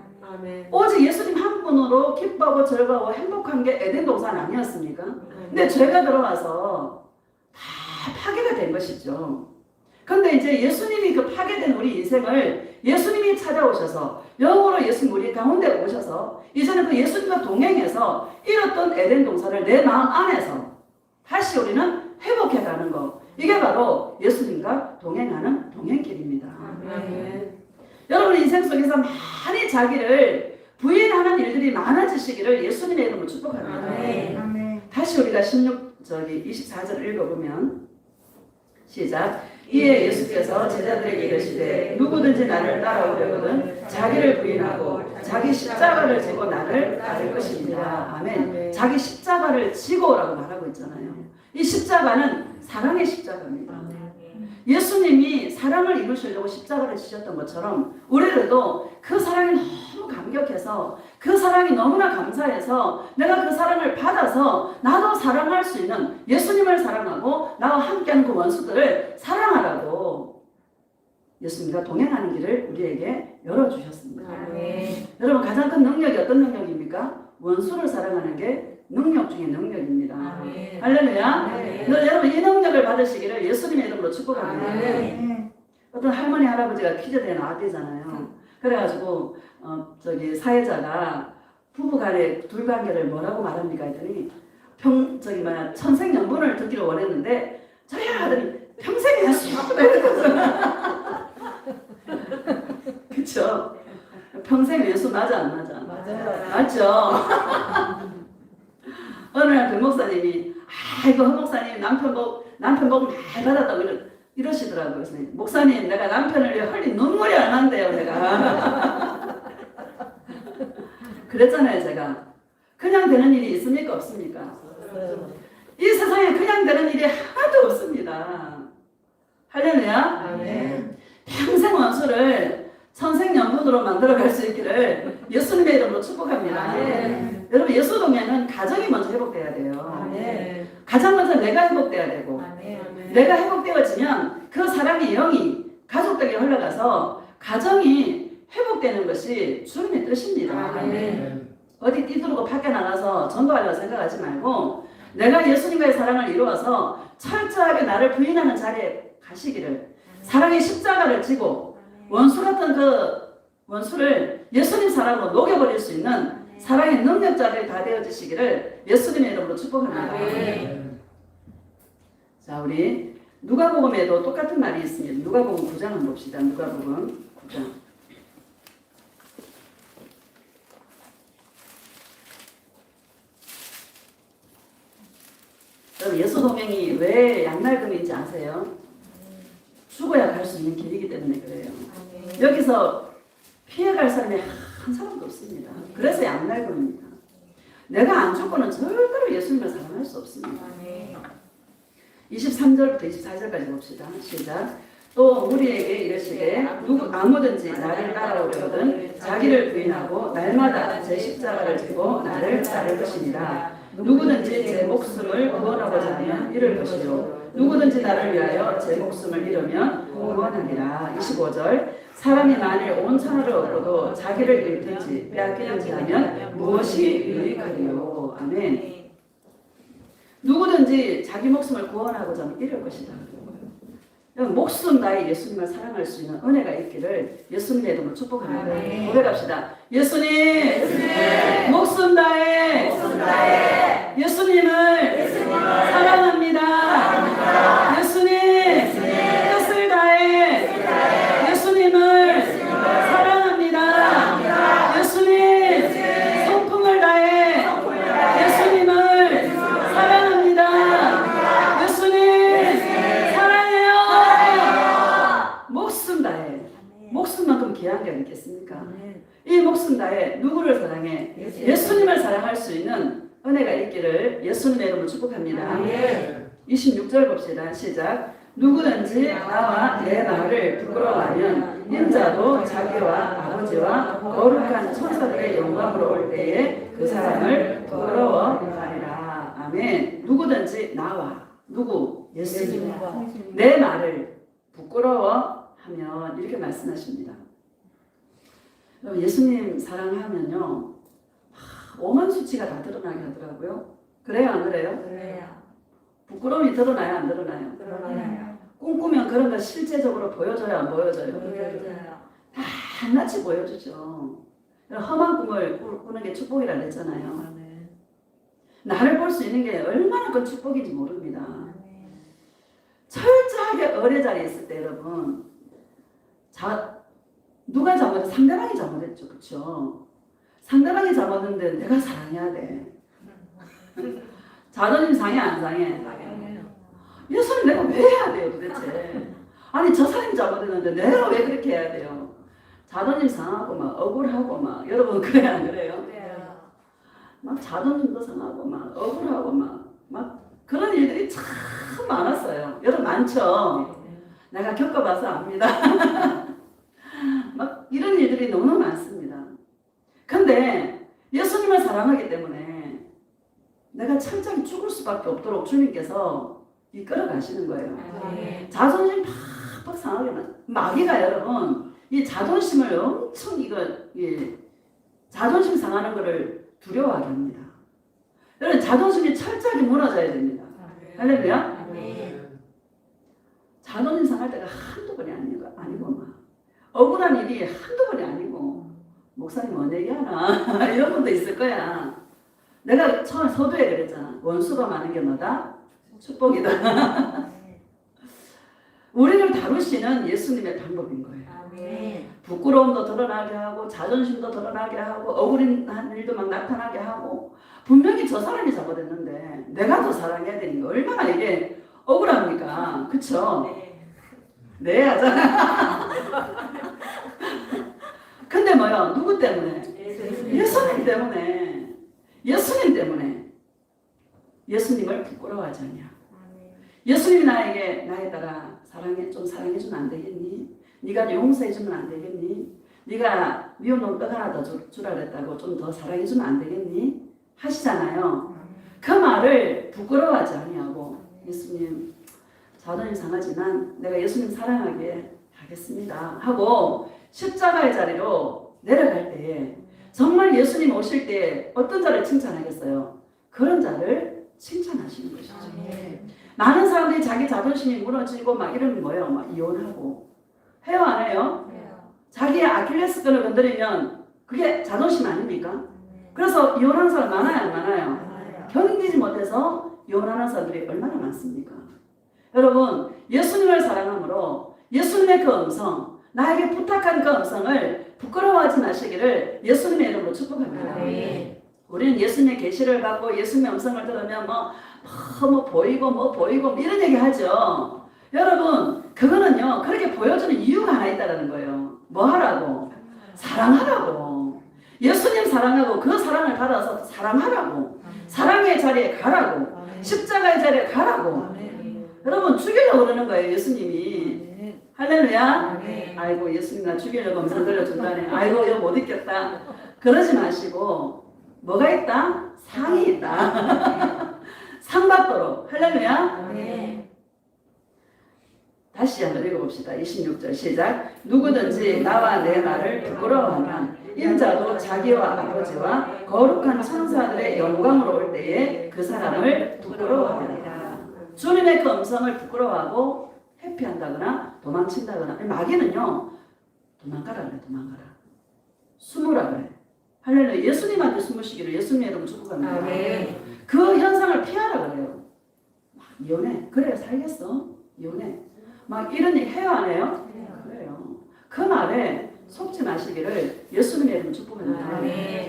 오직 예수님 한 분으로 기뻐하고 즐거워 행복한 게 에덴 동산 아니었습니까? 근데 죄가 들어와서 다 파괴가 된 것이죠. 그런데 이제 예수님이 그 파괴된 우리 인생을 예수님이 찾아오셔서 영으로 예수님 우리 가운데 오셔서 이제는 그 예수님과 동행해서 잃었던 에덴 동산을 내 마음 안에서 다시 우리는 회복해가는 거. 이게 바로 예수님과 동행하는 동행길입니다. 여러분 인생 속에서 많이 자기를 부인하는 일들이 많아지시기를 예수님의 이름으로 축복합니다. 다시 우리가 24절 읽어보면 시작. 이에 예수께서 제자들에게 이르시되 누구든지 나를 따라오려거든 자기를 부인하고 자기 십자가를 지고 나를 따를 것입니다. 아멘. 자기 십자가를 지고라고 말하고 있잖아요. 이 십자가는 사랑의 십자가입니다. 예수님이 사랑을 이루시려고 십자가를 지셨던 것처럼 우리들도 그 사랑이 너무 감격해서 그 사랑이 너무나 감사해서 내가 그 사랑을 받아서 나도 사랑할 수 있는 예수님을 사랑하고 나와 함께하는 그 원수들을 사랑하라고 예수님과 동행하는 길을 우리에게 열어주셨습니다. 여러분 가장 큰 능력이 어떤 능력입니까? 원수를 사랑하는 게 능력 중에 능력입니다. 할렐루야. 여러분 이 능력을 받으시기를 예수님의 이름으로 축복합니다. 어떤 할머니 할아버지가 퀴즈대회 나왔대잖아요. 그래가지고 저기 사회자가 부부간의 둘관계를 뭐라고 말합니까 했더니 천생연분을 듣기를 원했는데 저희 아들이 평생 예수 그쵸? 평생 예수 맞아 안 맞아? 맞아요. 맞죠? 어느 날 그 목사님이 이거 그 목사님 남편 복 많이 받았다고 이러시더라고요. 그래서 목사님 내가 남편을 위해 흘린 눈물이 얼만데요 내가. 그랬잖아요 제가. 그냥 되는 일이 있습니까 없습니까? 이 세상에 그냥 되는 일이 하나도 없습니다. 할렐루야. 아멘. 평생 원수를 선생연분으로 만들어갈 수 있기를 예수님의 이름으로 축복합니다. 아멘. 여러분 예수 동행은 가정이 먼저 회복돼야 돼요. 아멘. 가장 먼저 내가 회복돼야 되고 아멘. 내가 회복되어지면 그 사람의 영이 가족에게 흘러가서 가정이 회복되는 것이 주님의 뜻입니다. 아멘. 어디 뛰두르고 밖에 나가서 전도하려고 생각하지 말고 내가 예수님과의 사랑을 이루어서 철저하게 나를 부인하는 자리에 가시기를 사랑의 십자가를 지고 원수 같은 그 원수를 예수님 사랑으로 녹여버릴 수 있는 사랑의 능력자들이 다 되어지시기를 예수님의 이름으로 축복합니다. 아멘. 자, 우리 누가복음에도 똑같은 말이 있습니다. 누가복음 9장 한번 봅시다. 누가복음 9장. 여러분 예수 동행이 왜 양날금인지 아세요? 죽어야 갈 수 있는 길이기 때문에 그래요. 여기서 피해갈 사람이 한 사람도 없습니다. 그래서 양날금입니다. 내가 안 죽고는 절대로 예수님을 사랑할 수 없습니다. 23절부터 24절까지 봅시다. 시작. 또 우리에게 이르시되 아무든지 나를 따라오려거든 자기를 부인하고 날마다 제 십자가를 지고 나를 따를 것이니라. 누구든지 제 목숨을 구원하고자 하면 잃을 것이요 누구든지 나를 위하여 제 목숨을 잃으면 구원하리라. 25절. 사람이 만일 온 천하를 얻고도 자기를 잃든지 빼앗기든지 하면 무엇이 유익하리요. 아멘. 누구든지 자기 목숨을 구원하고자 하면 잃을 것이다. 목숨 다해 예수님을 사랑할 수 있는 은혜가 있기를 예수님의 이름으로 축복합니다. 아멘. 고백합시다. 예수님, 목숨 다해, 예수님을 사랑합니다. 예수님, 뜻을 다해, 예수님을 사랑합니다. 예수님, 성품을 다해, 예수님을 사랑합니다. 예수님, 사랑해요. 목숨 다해. 목숨만큼 귀한 게 있겠습니까? 이 목숨 다해 누구를 사랑해? 예수님을 사랑할 수 있는 은혜가 있기를 예수님의 이름으로 축복합니다. 아멘. 26절 봅시다. 시작. 누구든지 나와 내 말을 부끄러워하면 인자도 자기와 아버지와 거룩한 천사들의 영광으로 올 때에 그 사람을 부끄러워하리라. 아멘. 누구든지 나와 누구? 예수님. 내 말을 부끄러워하면 이렇게 말씀하십니다. 여러분 예수님 사랑하면요 오만 수치가 다 드러나게 하더라고요. 그래요 안 그래요? 부끄러움이 드러나요 안 드러나요? 꿈꾸면 그런 거 실제적으로 보여줘요 안 보여줘요? 다 낱낱이 보여주죠. 험한 꿈을 꾸는 게 축복이라 그랬잖아요. 나를 볼 수 있는 게 얼마나 큰 축복인지 모릅니다. 철저하게 어뢰 자리에 있을 때 여러분 누가 잘못했어? 상대방이 잘못했죠. 그렇죠? 상대방이 잘못했는데 내가 사랑해야 돼. 자존심 상해 안 상해? 예수님 내가 왜 해야 돼요 도대체? 아니 저 사람이 잘못했는데 내가 왜 그렇게 해야 돼요? 자존심 상하고 막 억울하고 막 여러분 그래 안 그래요? 막 자존심도 상하고 막 억울하고 막 그런 일들이 참 많았어요. 여러분 많죠? 내가 겪어봐서 압니다. 막 이런 일들이 너무 많습니다. 근데 예수님을 사랑하기 때문에 내가 철저히 죽을 수밖에 없도록 주님께서 이끌어 가시는 거예요. 자존심 팍팍 상하게 마귀가 여러분 이 자존심을 엄청 자존심 상하는 거를 두려워하게 합니다. 여러분 자존심이 철저하게 무너져야 됩니다. 할렐루야. 자존심 상할 때가 한두 번이 아니고 막 억울한 일이 한두 번이 아니고 목사님 뭔 얘기하나 이런 분도 있을 거야. 내가 처음에 서두에 그랬잖아. 원수가 많은 게 뭐다? 축복이다. 우리를 다루시는 예수님의 방법인 거예요. 부끄러움도 드러나게 하고 자존심도 드러나게 하고 억울한 일도 막 나타나게 하고 분명히 저 사람이 잘못했는데 내가 더 사랑해야 되니까 얼마나 이게 억울합니까? 그쵸? 네 하잖아. 근데 뭐야? 누구 때문에? 예수님 때문에. 예수님 때문에. 예수님을 부끄러워하지 않냐. 예수님이 나에게 나에 따라 사랑해주면 안 되겠니? 네가 용서해주면 안 되겠니? 네가 미운 놈 떡 하나 더 주라 그랬다고 좀 더 사랑해주면 안 되겠니? 하시잖아요. 그 말을 부끄러워하지 아니하고 예수님 자존심 상하지만 내가 예수님 사랑하게 하겠습니다 하고 십자가의 자리로 내려갈 때에 정말 예수님 오실 때 어떤 자를 칭찬하겠어요? 그런 자를 칭찬하시는 것이죠. 많은 사람들이 자기 자존심이 무너지고 막 이러면 뭐예요? 막 이혼하고 해요 안 해요? 자기의 아킬레스건을 건드리면 그게 자존심 아닙니까? 그래서 이혼하는 사람 많아요 안 많아요? 견디지 못해서 이혼하는 사람들이 얼마나 많습니까? 여러분 예수님을 사랑함으로 예수님의 그 음성 나에게 부탁한 그 음성을 부끄러워하지 마시기를 예수님의 이름으로 축복합니다. 우리는 예수님의 계시를 받고 예수님의 음성을 들으면 뭐 보이고 이런 얘기 하죠. 여러분 그거는요 그렇게 보여주는 이유가 하나 있다는 거예요. 뭐 하라고? 사랑하라고. 예수님 사랑하고 그 사랑을 받아서 사랑하라고. 사랑의 자리에 가라고. 십자가의 자리에 가라고. 여러분 죽이려고 그러는 거예요 예수님이. 할렐루야. 아이고 예수님 나 죽이려고 음성 들려준다네. 아이고 이거 못 있겠다. 그러지 마시고 뭐가 있다? 상이 있다. 상 받도록. 할렐루야. 다시 한번 읽어봅시다. 26절 시작. 누구든지 나와 내 말을 부끄러워하면 인자도 자기와 아버지와 거룩한 천사들의 영광으로 올 때에 그 사람을 부끄러워하리라. 주님의 그 음성을 부끄러워하고 회피한다거나 도망친다거나 마귀는요 도망가라 그래. 도망가라. 숨으라 그래. 할렐루야. 예수님한테 숨으시기를 예수님의 이름으로 축복합니다. 그 현상을 피하라 그래요. 이혼해. 그래 살겠어. 이혼해. 막 이런 얘기 해요 안 해요? 그래요. 그 말에 속지 마시기를 예수님의 이름으로 축복합니다.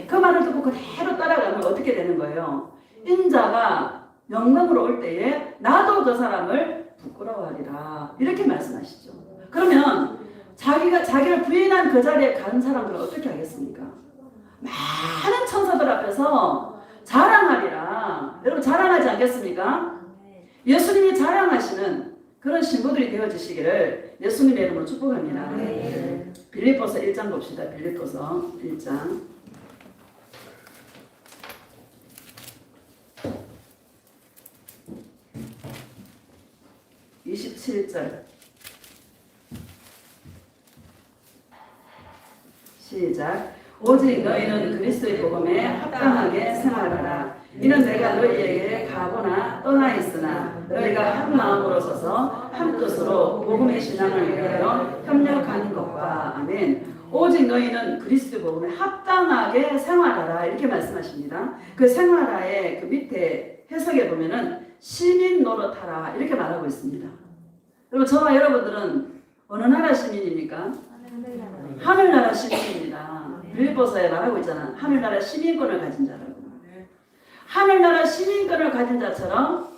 그 말을 듣고 그대로 따라가면 어떻게 되는 거예요? 인자가 영광으로 올 때에 나도 그 사람을 부끄러워하리라. 이렇게 말씀하시죠. 그러면 자기를 부인한 그 자리에 간 사람들은 어떻게 하겠습니까? 많은 천사들 앞에서 자랑하리라. 여러분 자랑하지 않겠습니까? 예수님이 자랑하시는 그런 신부들이 되어지시기를 예수님의 이름으로 축복합니다. 빌립보서 1장 봅시다. 빌립보서 1장 27절 시작. 오직 너희는 그리스도의 복음에 합당하게 생활하라. 이는 내가 너희에게 가거나 떠나 있으나 너희가 한 마음으로 서서 한 뜻으로 복음의 신앙을 위하여 협력하는 것과 아멘. 오직 너희는 그리스도 복음에 합당하게 생활하라 이렇게 말씀하십니다. 그 생활하의 그 밑에 해석에 보면은 시민 노릇하라 이렇게 말하고 있습니다. 그리고 저와 여러분들은 어느 나라 시민입니까? 하늘나라 시민입니다. 빌립보서에 말하고 있잖아. 하늘나라 시민권을 가진 자라고. 하늘나라 시민권을 가진 자처럼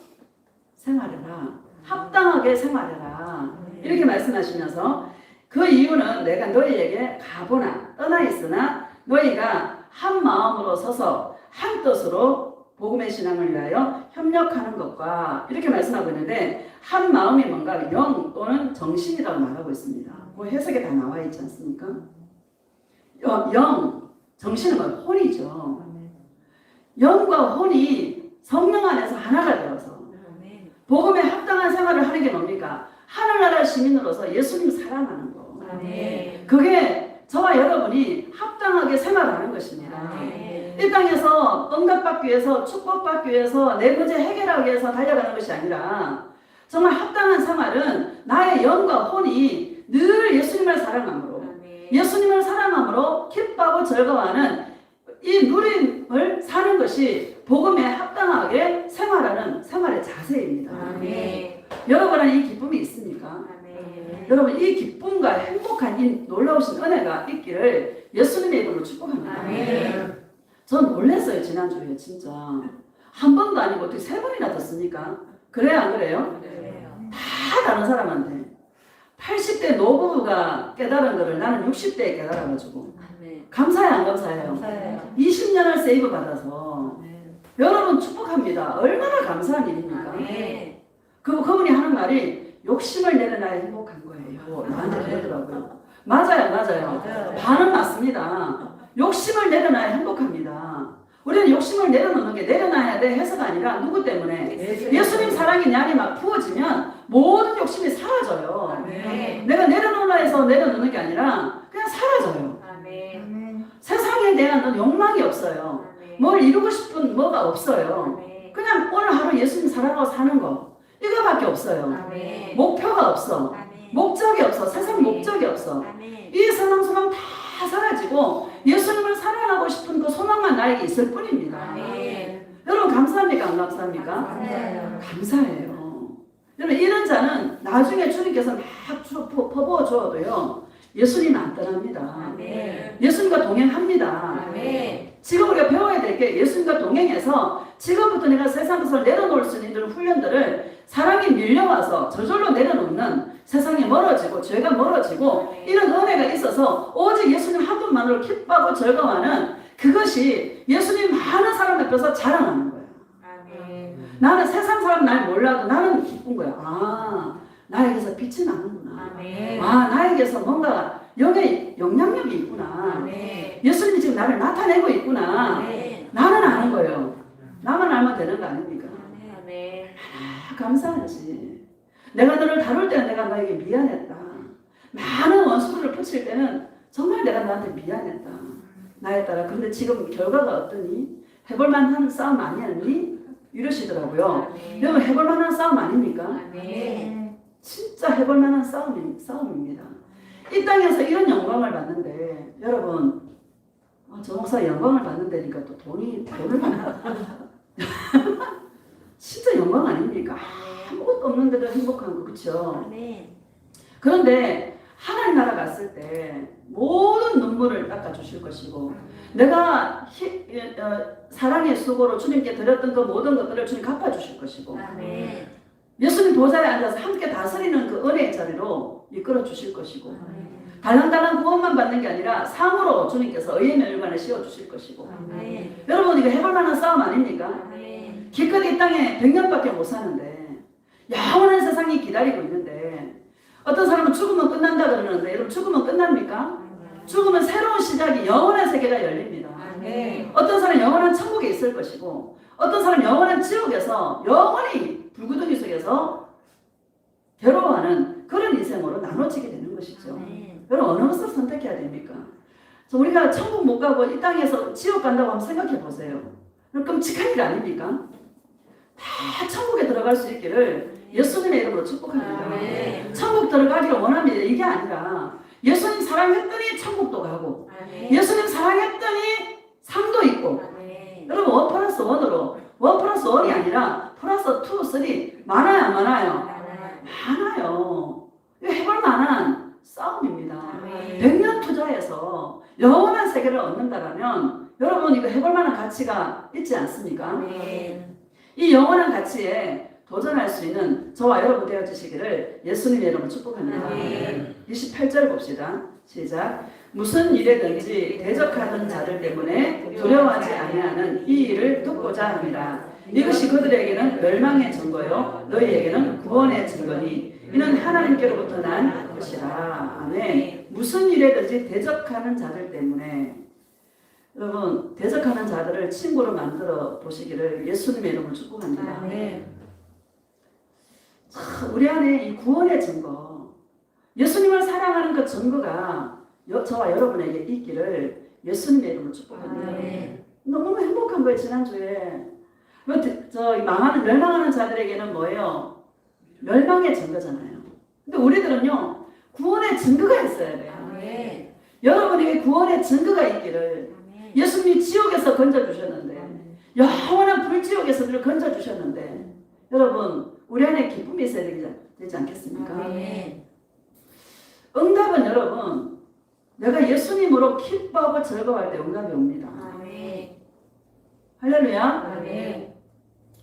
생활해라. 합당하게 생활해라. 이렇게 말씀하시면서 그 이유는 내가 너희에게 가보나 떠나 있으나 너희가 한 마음으로 서서 한 뜻으로 복음의 신앙을 위하여 협력하는 것과 이렇게 말씀하고 있는데 한 마음이 뭔가 영 또는 정신이라고 말하고 있습니다. 그 해석에 다 나와 있지 않습니까? 영, 정신은 뭐 혼이죠. 영과 혼이 성령 안에서 하나가 되어서 복음에 합당한 생활을 하는 게 뭡니까? 하늘나라 시민으로서 예수님 사랑하는 거. 그게 저와 여러분이 합당하게 생활하는 것입니다. 이 땅에서 응답받기 위해서 축복받기 위해서 내 문제 해결하기 위해서 달려가는 것이 아니라 정말 합당한 생활은 나의 영과 혼이 늘 예수님을 사랑함으로 예수님을 사랑함으로 기뻐하고 즐거워하는 이 누림을 사는 것이 복음에 합당하게 생활하는 생활의 자세입니다. 여러분은 이 기쁨이 있습니까? 여러분 이 기쁨과 행복한 이 놀라우신 은혜가 있기를 예수님의 이름으로 축복합니다. 전 놀랐어요. 지난주에 진짜 한 번도 아니고 어떻게 3번이나 듣습니까? 그래요 안 그래요? 다 다른 사람한테 80대 노부부가 깨달은 거를 나는 60대에 깨달아가지고 감사해 안 감사해요? 20년을 세이브 받아서 여러분 축복합니다. 얼마나 감사한 일입니까? 그분이 하는 말이 욕심을 내는 나의 행복한 거예요. 나한테 그러더라고요. 맞아요. 맞아요. 반은 맞습니다. 욕심을 내려놔야 행복합니다. 우리는 욕심을 내려놓는 게 내려놔야 돼 해서가 아니라 누구 때문에? 예수님 사랑이 내 안에 막 부어지면 모든 욕심이 사라져요. 아멘. 내가 내려놓으라 해서 내려놓는 게 아니라 그냥 사라져요. 아멘. 세상에 대한 욕망이 없어요. 뭘 이루고 싶은 뭐가 없어요. 아멘. 그냥 오늘 하루 예수님 사랑하고 사는 거 이거밖에 없어요. 아멘. 목표가 없어. 아멘. 목적이 없어. 세상 목적이 없어. 아멘. 이 세상 소망 다 사라지고 예수님을 사랑하고 싶은 그 소망만 나에게 있을 뿐입니다. 아멘. 여러분 감사합니까? 안 감사합니까? 감사해요. 감사해요. 여러분 이런 자는 나중에 주님께서 막 퍼부어 줘도요 예수님 안 떠납니다. 아멘. 예수님과 동행합니다. 아멘. 지금 우리가 배워야 될 게 예수님과 동행해서 지금부터 내가 세상 것을 내려놓을 수 있는 훈련들을 사랑이 밀려와서 저절로 내려놓는 세상이 멀어지고 죄가 멀어지고 이런 은혜가 있어서 오직 예수님 한 분만으로 기뻐하고 즐거워하는 그것이 예수님 많은 사람 앞에서 자랑하는 거예요. 아멘. 나는 세상 사람 날 몰라도 나는 기쁜 거야. 아, 나에게서 빛이 나는구나. 아멘. 아, 나에게서 뭔가 영의 영향력이 있구나. 아멘. 예수님이 지금 나를 나타내고 있구나. 아멘. 나는 아는 거예요. 나만 알면 되는 거 아닙니까? 아멘. 아, 감사하지. 내가 너를 다룰 때는 내가 너에게 미안했다. 많은 원수를 붙일 때는 정말 내가 너한테 미안했다. 나에 따라. 근데 지금 결과가 어떠니? 해볼만한 싸움 아니었니? 이러시더라고요. 아멘. 여러분 해볼만한 싸움 아닙니까? 아멘. 진짜 해볼만한 싸움입니다. 이 땅에서 이런 영광을 받는데 여러분 저 목사 영광을 받는다니까 또 돈을 받나? 진짜 영광 아닙니까? 아무것도 없는데도 행복한 거 그렇죠? 아멘. 그런데 하나님 나라 갔을 때 모든 눈물을 닦아주실 것이고 내가 사랑의 수고로 주님께 드렸던 그 모든 것들을 주님 갚아주실 것이고 아멘. 예수님 보좌에 앉아서 함께 다스리는 그 은혜의 자리로 이끌어 주실 것이고 아멘. 달랑달랑 구원만 받는 게 아니라 상으로 주님께서 의의 멸관에 씌워주실 것이고 아멘. 여러분 이거 해볼 만한 싸움 아닙니까? 아멘. 기껏 이 땅에 100년밖에 못 사는데 영원한 세상이 기다리고 있는데 어떤 사람은 죽으면 끝난다 그러는데 여러분 죽으면 끝납니까? 죽으면 새로운 시작이 영원한 세계가 열립니다. 아멘. 어떤 사람은 영원한 천국에 있을 것이고 어떤 사람은 영원한 지옥에서 영원히 불구덩이 속에서 괴로워하는 그런 인생으로 나눠지게 되는 것이죠. 아멘. 여러분 어느 것을 선택해야 됩니까? 우리가 천국 못 가고 이 땅에서 지옥 간다고 한번 생각해 보세요. 끔찍한 일 아닙니까? 다 천국에 들어갈 수 있기를 예수님의 이름으로 축복합니다. 아멘. 천국 들어가기를 원합니다. 이게 아니라 예수님 사랑했더니 천국도 가고 아멘. 예수님 사랑했더니 상도 있고 아멘. 여러분 1+1으로 1+1이 아니라 플러스 2, 3 많아요 안 많아요? 많아요. 이거 해볼 만한 싸움입니다. 아멘. 100년 투자해서 영원한 세계를 얻는다라면 여러분 이거 해볼 만한 가치가 있지 않습니까? 아멘. 이 영원한 가치에 도전할 수 있는 저와 여러분 되어주시기를 예수님의 이름으로 축복합니다. 아멘. 28절 봅시다. 시작. 무슨 일에든지 대적하는 자들 때문에 두려워하지 아니하는 이 일을 듣고자 합니다. 이것이 그들에게는 멸망의 증거요 너희에게는 구원의 증거니 이는 하나님께로부터 난 것이라. 아멘. 무슨 일에든지 대적하는 자들 때문에 여러분 대적하는 자들을 친구로 만들어 보시기를 예수님의 이름으로 축복합니다. 아멘. 우리 안에 이 구원의 증거, 예수님을 사랑하는 그 증거가 저와 여러분에게 있기를 예수님의 이름으로 축복합니다. 아멘. 너무 행복한 거예요. 지난주에 망하는 멸망하는 자들에게는 뭐예요? 멸망의 증거잖아요. 근데 우리들은요 구원의 증거가 있어야 돼요. 아멘. 여러분에게 구원의 증거가 있기를 아멘. 예수님이 지옥에서 건져주셨는데 아멘. 영원한 불지옥에서 우리를 건져주셨는데 여러분 우리 안에 기쁨이 있어야 되지 않겠습니까? 아멘. 응답은 여러분 내가 예수님으로 기뻐하고 즐거워할 때 응답이 옵니다. 아멘. 할렐루야. 아멘.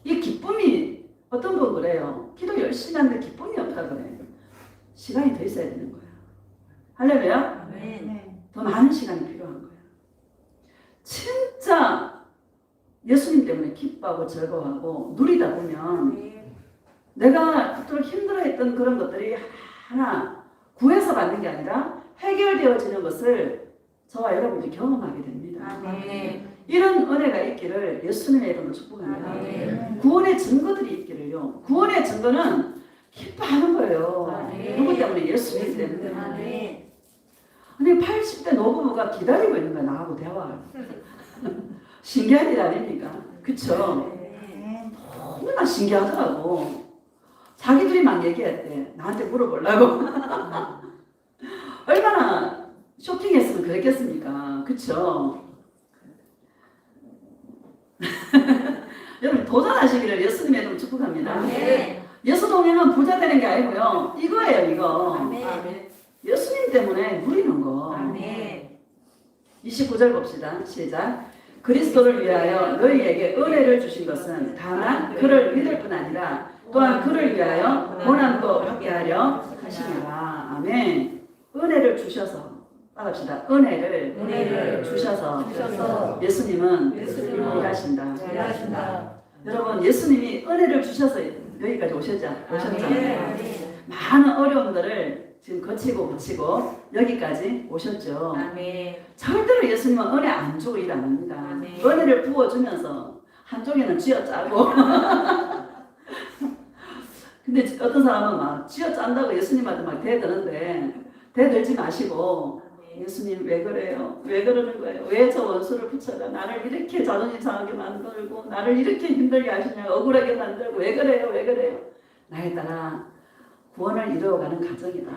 이 기쁨이 어떤 분 그래요. 기도 열심히 하는데 기쁨이 없다 그래. 시간이 더 있어야 되는 거야. 할렐루야. 아멘. 더 많은 시간이 필요한 거야. 진짜 예수님 때문에 기뻐하고 즐거워하고 누리다 보면 내가 그토록 힘들어했던 그런 것들이 하나 구해서 받는 게 아니라 해결되어지는 것을 저와 여러분들이 경험하게 됩니다. 아멘. 이런 은혜가 있기를 예수님의 이름으로 축복합니다. 아멘. 구원의 증거들이 있기를요. 구원의 증거는 기뻐하는 거예요. 아멘. 누구 때문에? 예수님 때문에. 아멘. 아니 80대 노부부가 기다리고 있는 거야. 나하고 대화를. 신기한 일 아닙니까? 그쵸? 너무나 신기하더라고. 자기들이 막 얘기했대. 나한테 물어보려고. 얼마나 쇼핑했으면 그랬겠습니까? 그쵸? 여러분 도전하시기를 예수님의 이름으로 축복합니다. 아멘. 예수 동행은 부자 되는 게 아니고요. 이거예요, 이거. 아멘. 예수님 때문에 누리는 거. 아멘. 29절 봅시다. 시작. 그리스도를 위하여 너희에게 은혜를 주신 것은 다만 그를 믿을 뿐 아니라 또한 그를 위하여 고난도 받게 하려 하시니라. 아멘. 은혜를 주셔서 따라합시다. 은혜를 주셔서 예수님은 일하신다. 일하신다. 여러분 예수님이 은혜를 주셔서 여기까지 오셨잖아요. 많은 어려움들을 지금 거치고 붙이고 여기까지 오셨죠. 아멘. 절대로 예수님은 은혜 안 주고 일 안 합니다. 아멘. 은혜를 부어주면서 한쪽에는 쥐어짜고 근데 어떤 사람은 막 쥐어짠다고 예수님한테 막 대드는데 대들지 마시고 예수님 왜 그래요? 왜 그러는 거예요? 왜 저 원수를 붙여라? 나를 이렇게 자존심 상하게 만들고 나를 이렇게 힘들게 하시냐? 억울하게 만들고 왜 그래요? 왜 그래요? 나에 따라 구원을 이루어가는 과정이다.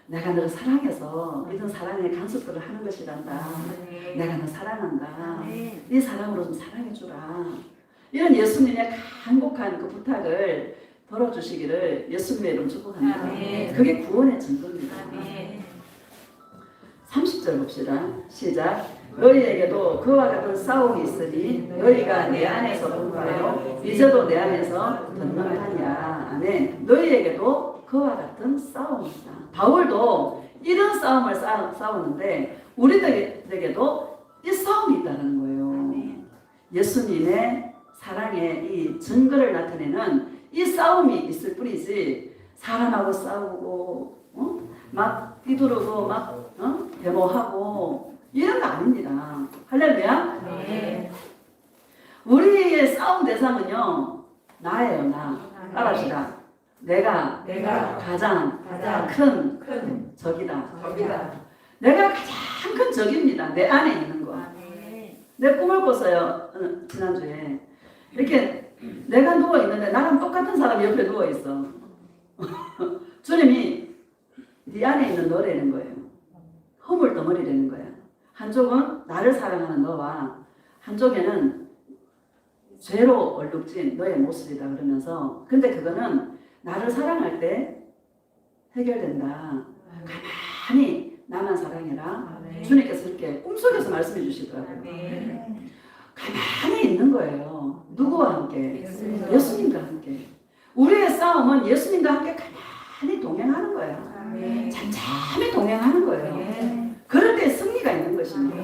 내가 너를 사랑해서 이런 사랑의 간섭들을 하는 것이란다. 내가 너 사랑한다. 네 사랑으로 좀 사랑해주라. 이런 예수님의 간곡한 그 부탁을 들어주시기를 예수님의 이름 축복합니다. 아멘. 그게 구원의 증거입니다. 아멘. 30절 봅시다. 시작. 너희에게도 그와 같은 싸움이 있으니 너희가 내 안에서 분파하여 이제도 내 안에서 든든하냐. 아멘. 너희에게도 그와 같은 싸움이다. 바울도 이런 싸움을 싸우는데 우리들에게도 이 싸움이 있다는 거예요. 예수님의 사랑의 이 증거를 나타내는 이 싸움이 있을 뿐이지 사람하고 싸우고 막 삐두르고 막 데모하고 이런 거 아닙니다. 할렐루야. 아멘. 우리의 싸움 대상은요 나예요. 나. 따라합시다. 내가 가장 큰 적이다. 내가 가장 큰 적입니다. 내 안에 있는 거. 내 꿈을 꿨어요. 지난주에 이렇게 내가 누워 있는데 나랑 똑같은 사람이 옆에 누워 있어. 주님이 네 안에 있는 너라는 거예요. 허물 덩어리라는 거야. 한쪽은 나를 사랑하는 너와 한쪽에는 죄로 얼룩진 너의 모습이다 그러면서 근데 그거는 나를 사랑할 때 해결된다. 가만히 나만 사랑해라. 주님께서 이렇게 꿈속에서 말씀해 주시더라고요. 가만히 있는 거예요. 누구와 함께? 예수님과 함께. 우리의 싸움은 예수님과 함께 가만히 동행하는 거예요. 잠잠히 동행하는 거예요. 그럴 때 승리가 있는 것입니다.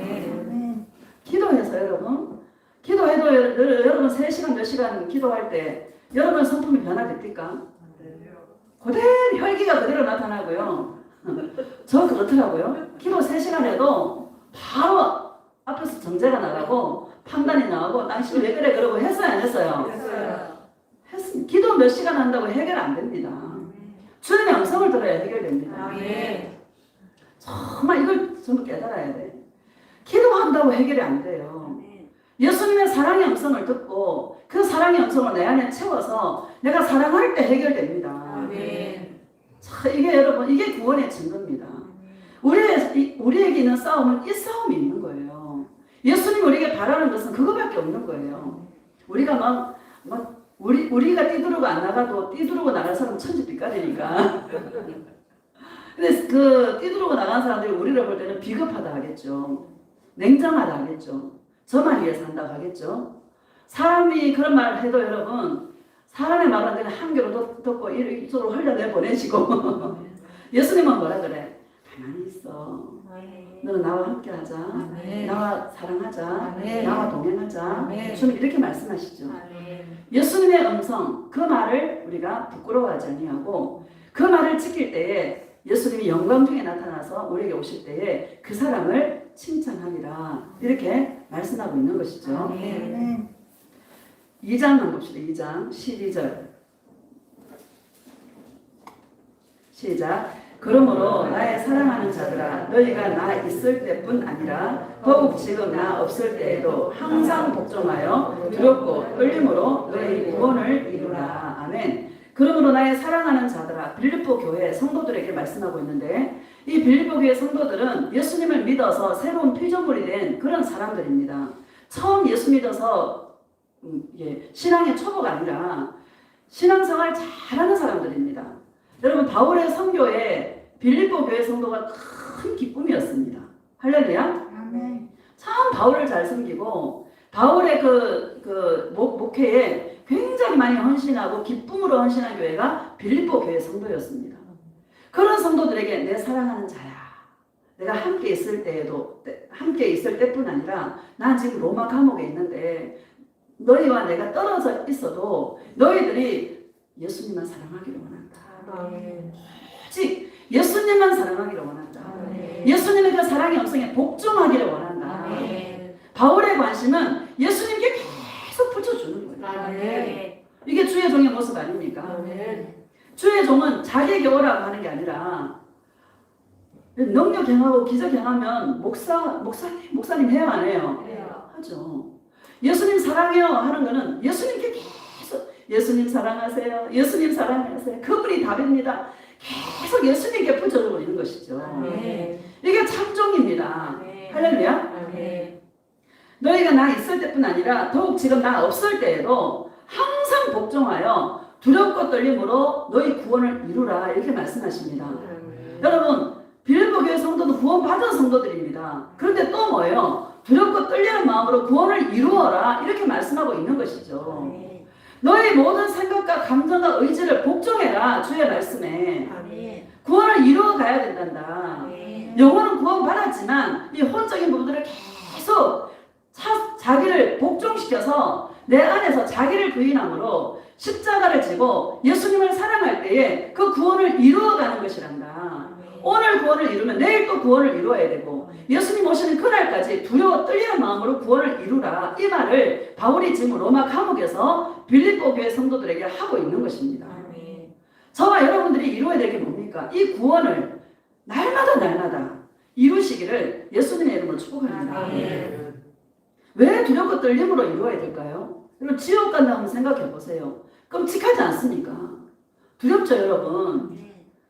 기도해서 여러분, 기도해도 여러분 3시간 몇 시간 기도할 때 여러분 성품이 변화됩니까? 그대로 혈기가 그대로 나타나고요. 저 그렇더라고요. 기도 3시간 해도 바로 앞에서 정죄가 나가고 판단이 나오고 당신 왜 그래 그러고 했어요 안 했어요? 했습니다. 기도 몇 시간 한다고 해결 안 됩니다. 주님의 음성을 들어야 해결됩니다. 정말 이걸 전부 깨달아야 돼. 기도한다고 해결이 안 돼요. 예수님의 사랑의 음성을 듣고 그 사랑의 음성을 내 안에 채워서 내가 사랑할 때 해결됩니다. 자, 이게 여러분 이게 구원의 증거입니다. 우리에게 있는 싸움은 이 싸움이 있는 거예요. 예수님 우리에게 바라는 것은 그거밖에 없는 거예요. 우리가 우리가 띠두르고 안 나가도 띠두르고 나갈 사람은 천지빛깔이니까. 근데 그 띠두르고 나간 사람들이 우리를 볼 때는 비겁하다 하겠죠. 냉정하다 하겠죠. 저만 위해서 한다고 하겠죠. 사람이 그런 말을 해도 여러분 사람의 말은 그냥 한 귀로 듣고 이쪽으로 흘려내 보내시고 예수님은 뭐라 그래? 가만히 있어. 너는 나와 함께 하자. 나와 사랑하자. 나와 동행하자. 주님 이렇게 말씀하시죠. 예수님의 음성 그 말을 우리가 부끄러워하지 아니하고 그 말을 지킬 때에 예수님이 영광 중에 나타나서 우리에게 오실 때에 그 사람을 칭찬하리라 이렇게 말씀하고 있는 것이죠. 아멘. 2장만 봅시다. 2장 12절 시작. 그러므로 나의 사랑하는 자들아 너희가 나 있을 때뿐 아니라 더욱 지금 나 없을 때에도 항상 복종하여 두렵고 떨림으로 너희 구원을 이루라. 아멘. 그러므로 나의 사랑하는 자들아, 빌립보 교회 성도들에게 말씀하고 있는데 이 빌립보 교회 성도들은 예수님을 믿어서 새로운 피조물이 된 그런 사람들입니다. 처음 예수 믿어서 신앙의 초보가 아니라 신앙생활 잘하는 사람들입니다. 여러분, 바울의 선교에 빌립보 교회 성도가 큰 기쁨이었습니다. 할렐루야. 아멘. 참 바울을 잘 섬기고 바울의 목회에 굉장히 많이 헌신하고 기쁨으로 헌신한 교회가 빌립보 교회 성도였습니다. 그런 성도들에게 내 사랑하는 자야, 내가 함께 있을 때뿐 아니라 난 지금 로마 감옥에 있는데 너희와 내가 떨어져 있어도 너희들이 예수님만 사랑하기를 원한다. 아멘. 오직 예수님만 사랑하기를 원한다. 아멘. 예수님의 그 사랑의 음성에 복종하기를 원한다. 아멘. 바울의 관심은 예수님께 계속 붙여주는 거예요. 아멘. 이게 주의 종의 모습 아닙니까? 아멘. 주의 종은 자기에게 오라고 하는 게 아니라 능력 행하고 기적 행하면 목사님 해요 안 해요? 해요. 하죠. 예수님 사랑해요 하는 거는 예수님께 계속 예수님 사랑하세요. 예수님 사랑하세요. 그분이 답입니다. 계속 예수님께 붙여주고 있는 것이죠. 아멘. 이게 참종입니다. 아멘. 할렐루야. 아멘. 너희가 나 있을 때뿐 아니라 더욱 지금 나 없을 때에도 항상 복종하여 두렵고 떨림으로 너희 구원을 이루라 이렇게 말씀하십니다. 여러분, 빌립보 교회 성도도 구원받은 성도들입니다. 그런데 또 뭐예요? 두렵고 떨리는 마음으로 구원을 이루어라 이렇게 말씀하고 있는 것이죠. 아멘. 너희 모든 생각과 감정과 의지를 복종해라. 주의 말씀에 아멘. 구원을 이루어 가야 된단다. 아멘. 영혼은 구원받았지만 이 혼적인 부분들을 계속 자기를 복종시켜서 내 안에서 자기를 부인함으로 십자가를 지고 예수님을 사랑할 때에 그 구원을 이루어가는 것이란다. 오늘 구원을 이루면 내일 또 구원을 이루어야 되고 예수님 오시는 그날까지 두려워 떨리는 마음으로 구원을 이루라. 이 말을 바울이 지금 로마 감옥에서 빌립보 교회 성도들에게 하고 있는 것입니다. 아멘. 저와 여러분들이 이루어야 될 게 뭡니까? 이 구원을 날마다 이루시기를 예수님의 이름으로 축복합니다. 아멘. 왜 두렵고 떨림으로 이루어야 될까요? 여러분, 지옥 간다 한번 생각해 보세요. 끔찍하지 않습니까? 두렵죠, 여러분?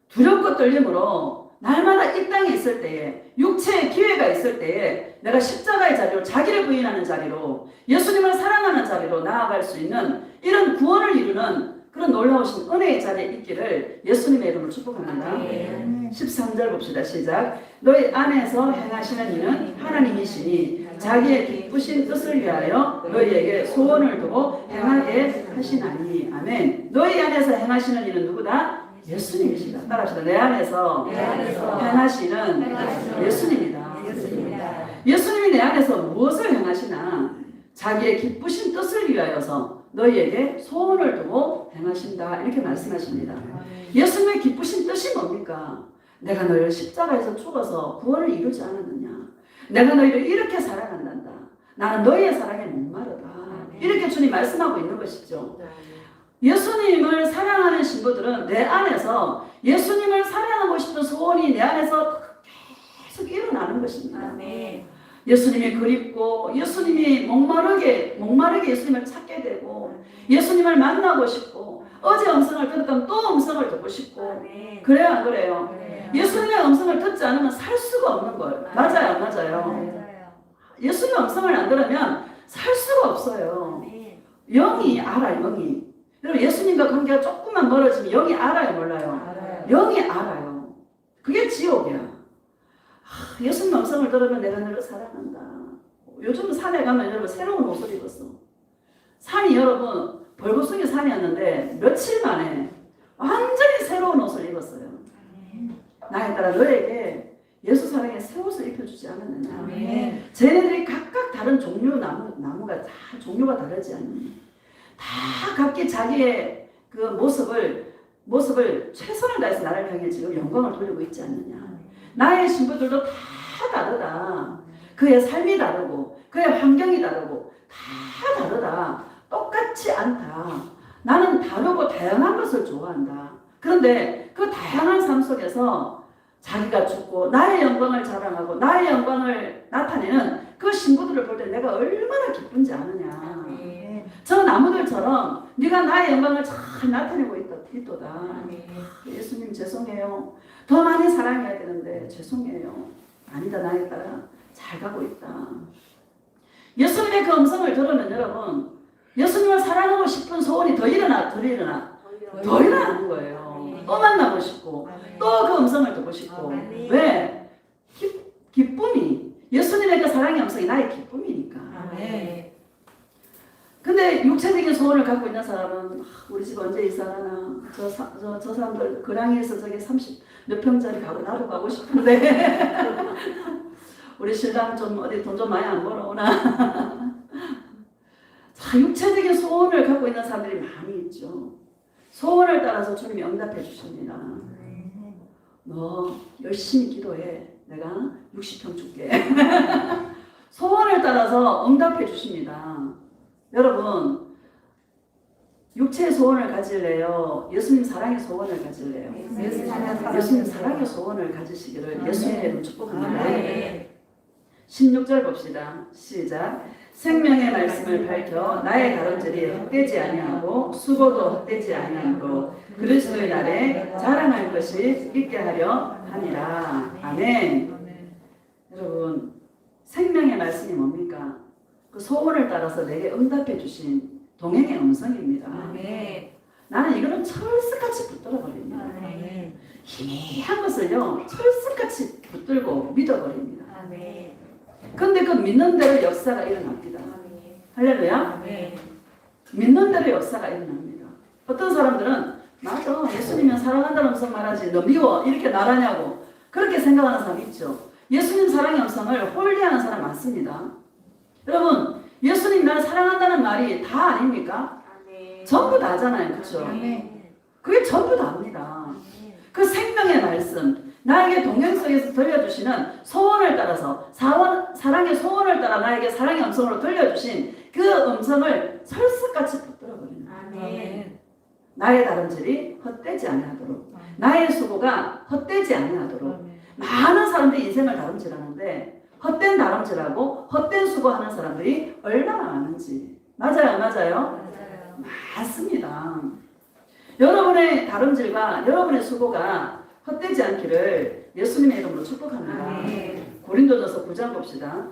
두렵고 떨림으로 날마다 이 땅에 있을 때에, 육체의 기회가 있을 때에 내가 십자가의 자리로, 자기를 부인하는 자리로, 예수님을 사랑하는 자리로 나아갈 수 있는 이런 구원을 이루는 그런 놀라우신 은혜의 자리에 있기를 예수님의 이름으로 축복합니다. 아멘. 13절 봅시다. 시작. 너희 안에서 행하시는 이는 하나님이시니 자기의 기쁘신 뜻을 위하여 너희에게 소원을 두고 행하게 하시나니. 아멘. 너희 안에서 행하시는 이는 누구다? 예수님이시다. 따라합시다. 내 안에서 행하시는 예수님이다. 예수님이다. 예수님이 내 안에서 무엇을 행하시나? 자기의 기쁘신 뜻을 위하여서 너희에게 소원을 두고 행하신다. 이렇게 말씀하십니다. 예수님의 기쁘신 뜻이 뭡니까? 내가 너희를 십자가에서 죽어서 구원을 이루지 않았느냐? 내가 너희를 이렇게 사랑한단다. 나는 너희의 사랑에 목마르다. 이렇게 주님 말씀하고 있는 것이죠. 예수님을 사랑하는 신부들은 내 안에서 예수님을 사랑하고 싶은 소원이 내 안에서 계속 일어나는 것입니다. 아멘. 예수님이 그립고 예수님이 목마르게 예수님을 찾게 되고 예수님을 만나고 싶고 어제 음성을 듣던 또 음성을 듣고 싶고 아멘. 그래요 안 그래요? 그래요. 예수님의 음성을 듣지 않으면 살 수가 없는 거예요. 맞아요 안 맞아요? 맞아요. 예수님의 음성을 안 들으면 살 수가 없어요. 아멘. 영이 알아요. 영이. 여러분 예수님과 관계가 조금만 멀어지면 영이 알아요 몰라요? 알아요. 영이 알아요. 그게 지옥이야. 예수님 음성을 들으면 내가 너를 사랑한다. 요즘 산에 가면 여러분 새로운 옷을 입었어. 산이 여러분 벌거숭이 산이었는데 며칠 만에 완전히 새로운 옷을 입었어요. 나에 따라 너에게 예수 사랑의 새 옷을 입혀주지 않았느냐. 아멘. 쟤네들이 각각 다른 종류 나무가 다 종류가 다르지 않니? 다 각기 자기의 그 모습을 모습을 최선을 다해서 나를 향해 지금 영광을 돌리고 있지 않느냐. 나의 신부들도 다 다르다. 그의 삶이 다르고 그의 환경이 다르고 다 다르다. 똑같지 않다. 나는 다르고 다양한 것을 좋아한다. 그런데 그 다양한 삶 속에서 자기가 죽고 나의 영광을 자랑하고 나의 영광을 나타내는 그 신부들을 볼 때 내가 얼마나 기쁜지 아느냐. 저 나무들처럼 네가 나의 영광을 잘 나타내고 있도다. 예수님 죄송해요. 더 많이 사랑해야 되는데 죄송해요. 아니다. 나에 따라 잘 가고 있다. 예수님의 그 음성을 들으면 여러분 예수님을 사랑하고 싶은 소원이 더 일어나는 거예요. 또 만나고 싶고 또 그 음성을 듣고 싶고. 왜? 기쁨이 예수님의 그 사랑의 음성이 나의 기쁨이니까. 근데 육체적인 소원을 갖고 있는 사람은 우리 집 언제 이사 가나 저 사람들 그랑이에서 저기 30 몇 평짜리 가고 나도 가고 싶은데 우리 신랑 좀 어디 돈 좀 많이 안 벌어오나. 자, 육체적인 소원을 갖고 있는 사람들이 많이 있죠. 소원을 따라서 주님이 응답해 주십니다. 너 열심히 기도해. 내가 60평 줄게. 소원을 따라서 응답해 주십니다. 여러분 육체의 소원을 가질래요? 예수님 사랑의 소원을 가질래요? 예수님 사랑의 소원을 가지시기를 예수님의 이름으로 축복합니다. 16절 봅시다. 시작. 생명의 말씀을 밝혀 나의 다름질이 헛되지 아니하고 수고도 헛되지 아니하고 그리스도의 날에 자랑할 것이 있게 하려 함이라. 아멘. 여러분 생명의 말씀이 뭡니까? 그 소원을 따라서 내게 응답해 주신 동행의 음성입니다. 나는 이거는 철석같이 붙들어 버립니다. 희미한 것을요 철석같이 붙들고 믿어버립니다. 그런데 그 믿는 대로 역사가 일어납니다. 할렐루야. 믿는 대로 역사가 일어납니다. 어떤 사람들은 맞아 예수님은 사랑한다는 음성 말하지 너 미워 이렇게 나라냐고 그렇게 생각하는 사람이 있죠. 예수님 사랑의 음성을 홀리하는 사람 많습니다. 여러분 예수님 나를 사랑한다는 말이 다 아닙니까? 전부 다잖아요. 그렇죠? 그게 전부 다입니다. 그 생명의 말씀 나에게 동행 속에서 들려주시는 소원을 따라서 사랑의 소원을 따라 나에게 사랑의 음성으로 들려주신 그 음성을 철석같이 붙들어버리는 거예요. 나의 다름질이 헛되지 아니하도록 나의 수고가 헛되지 아니하도록 많은 사람들이 인생을 다름질하는데 헛된 다름질하고 헛된 수고하는 사람들이 얼마나 많은지. 맞아요? 맞아요? 많습니다. 여러분의 다름질과 여러분의 수고가 헛되지 않기를 예수님의 이름으로 축복합니다. 고린도전서 9장 봅시다.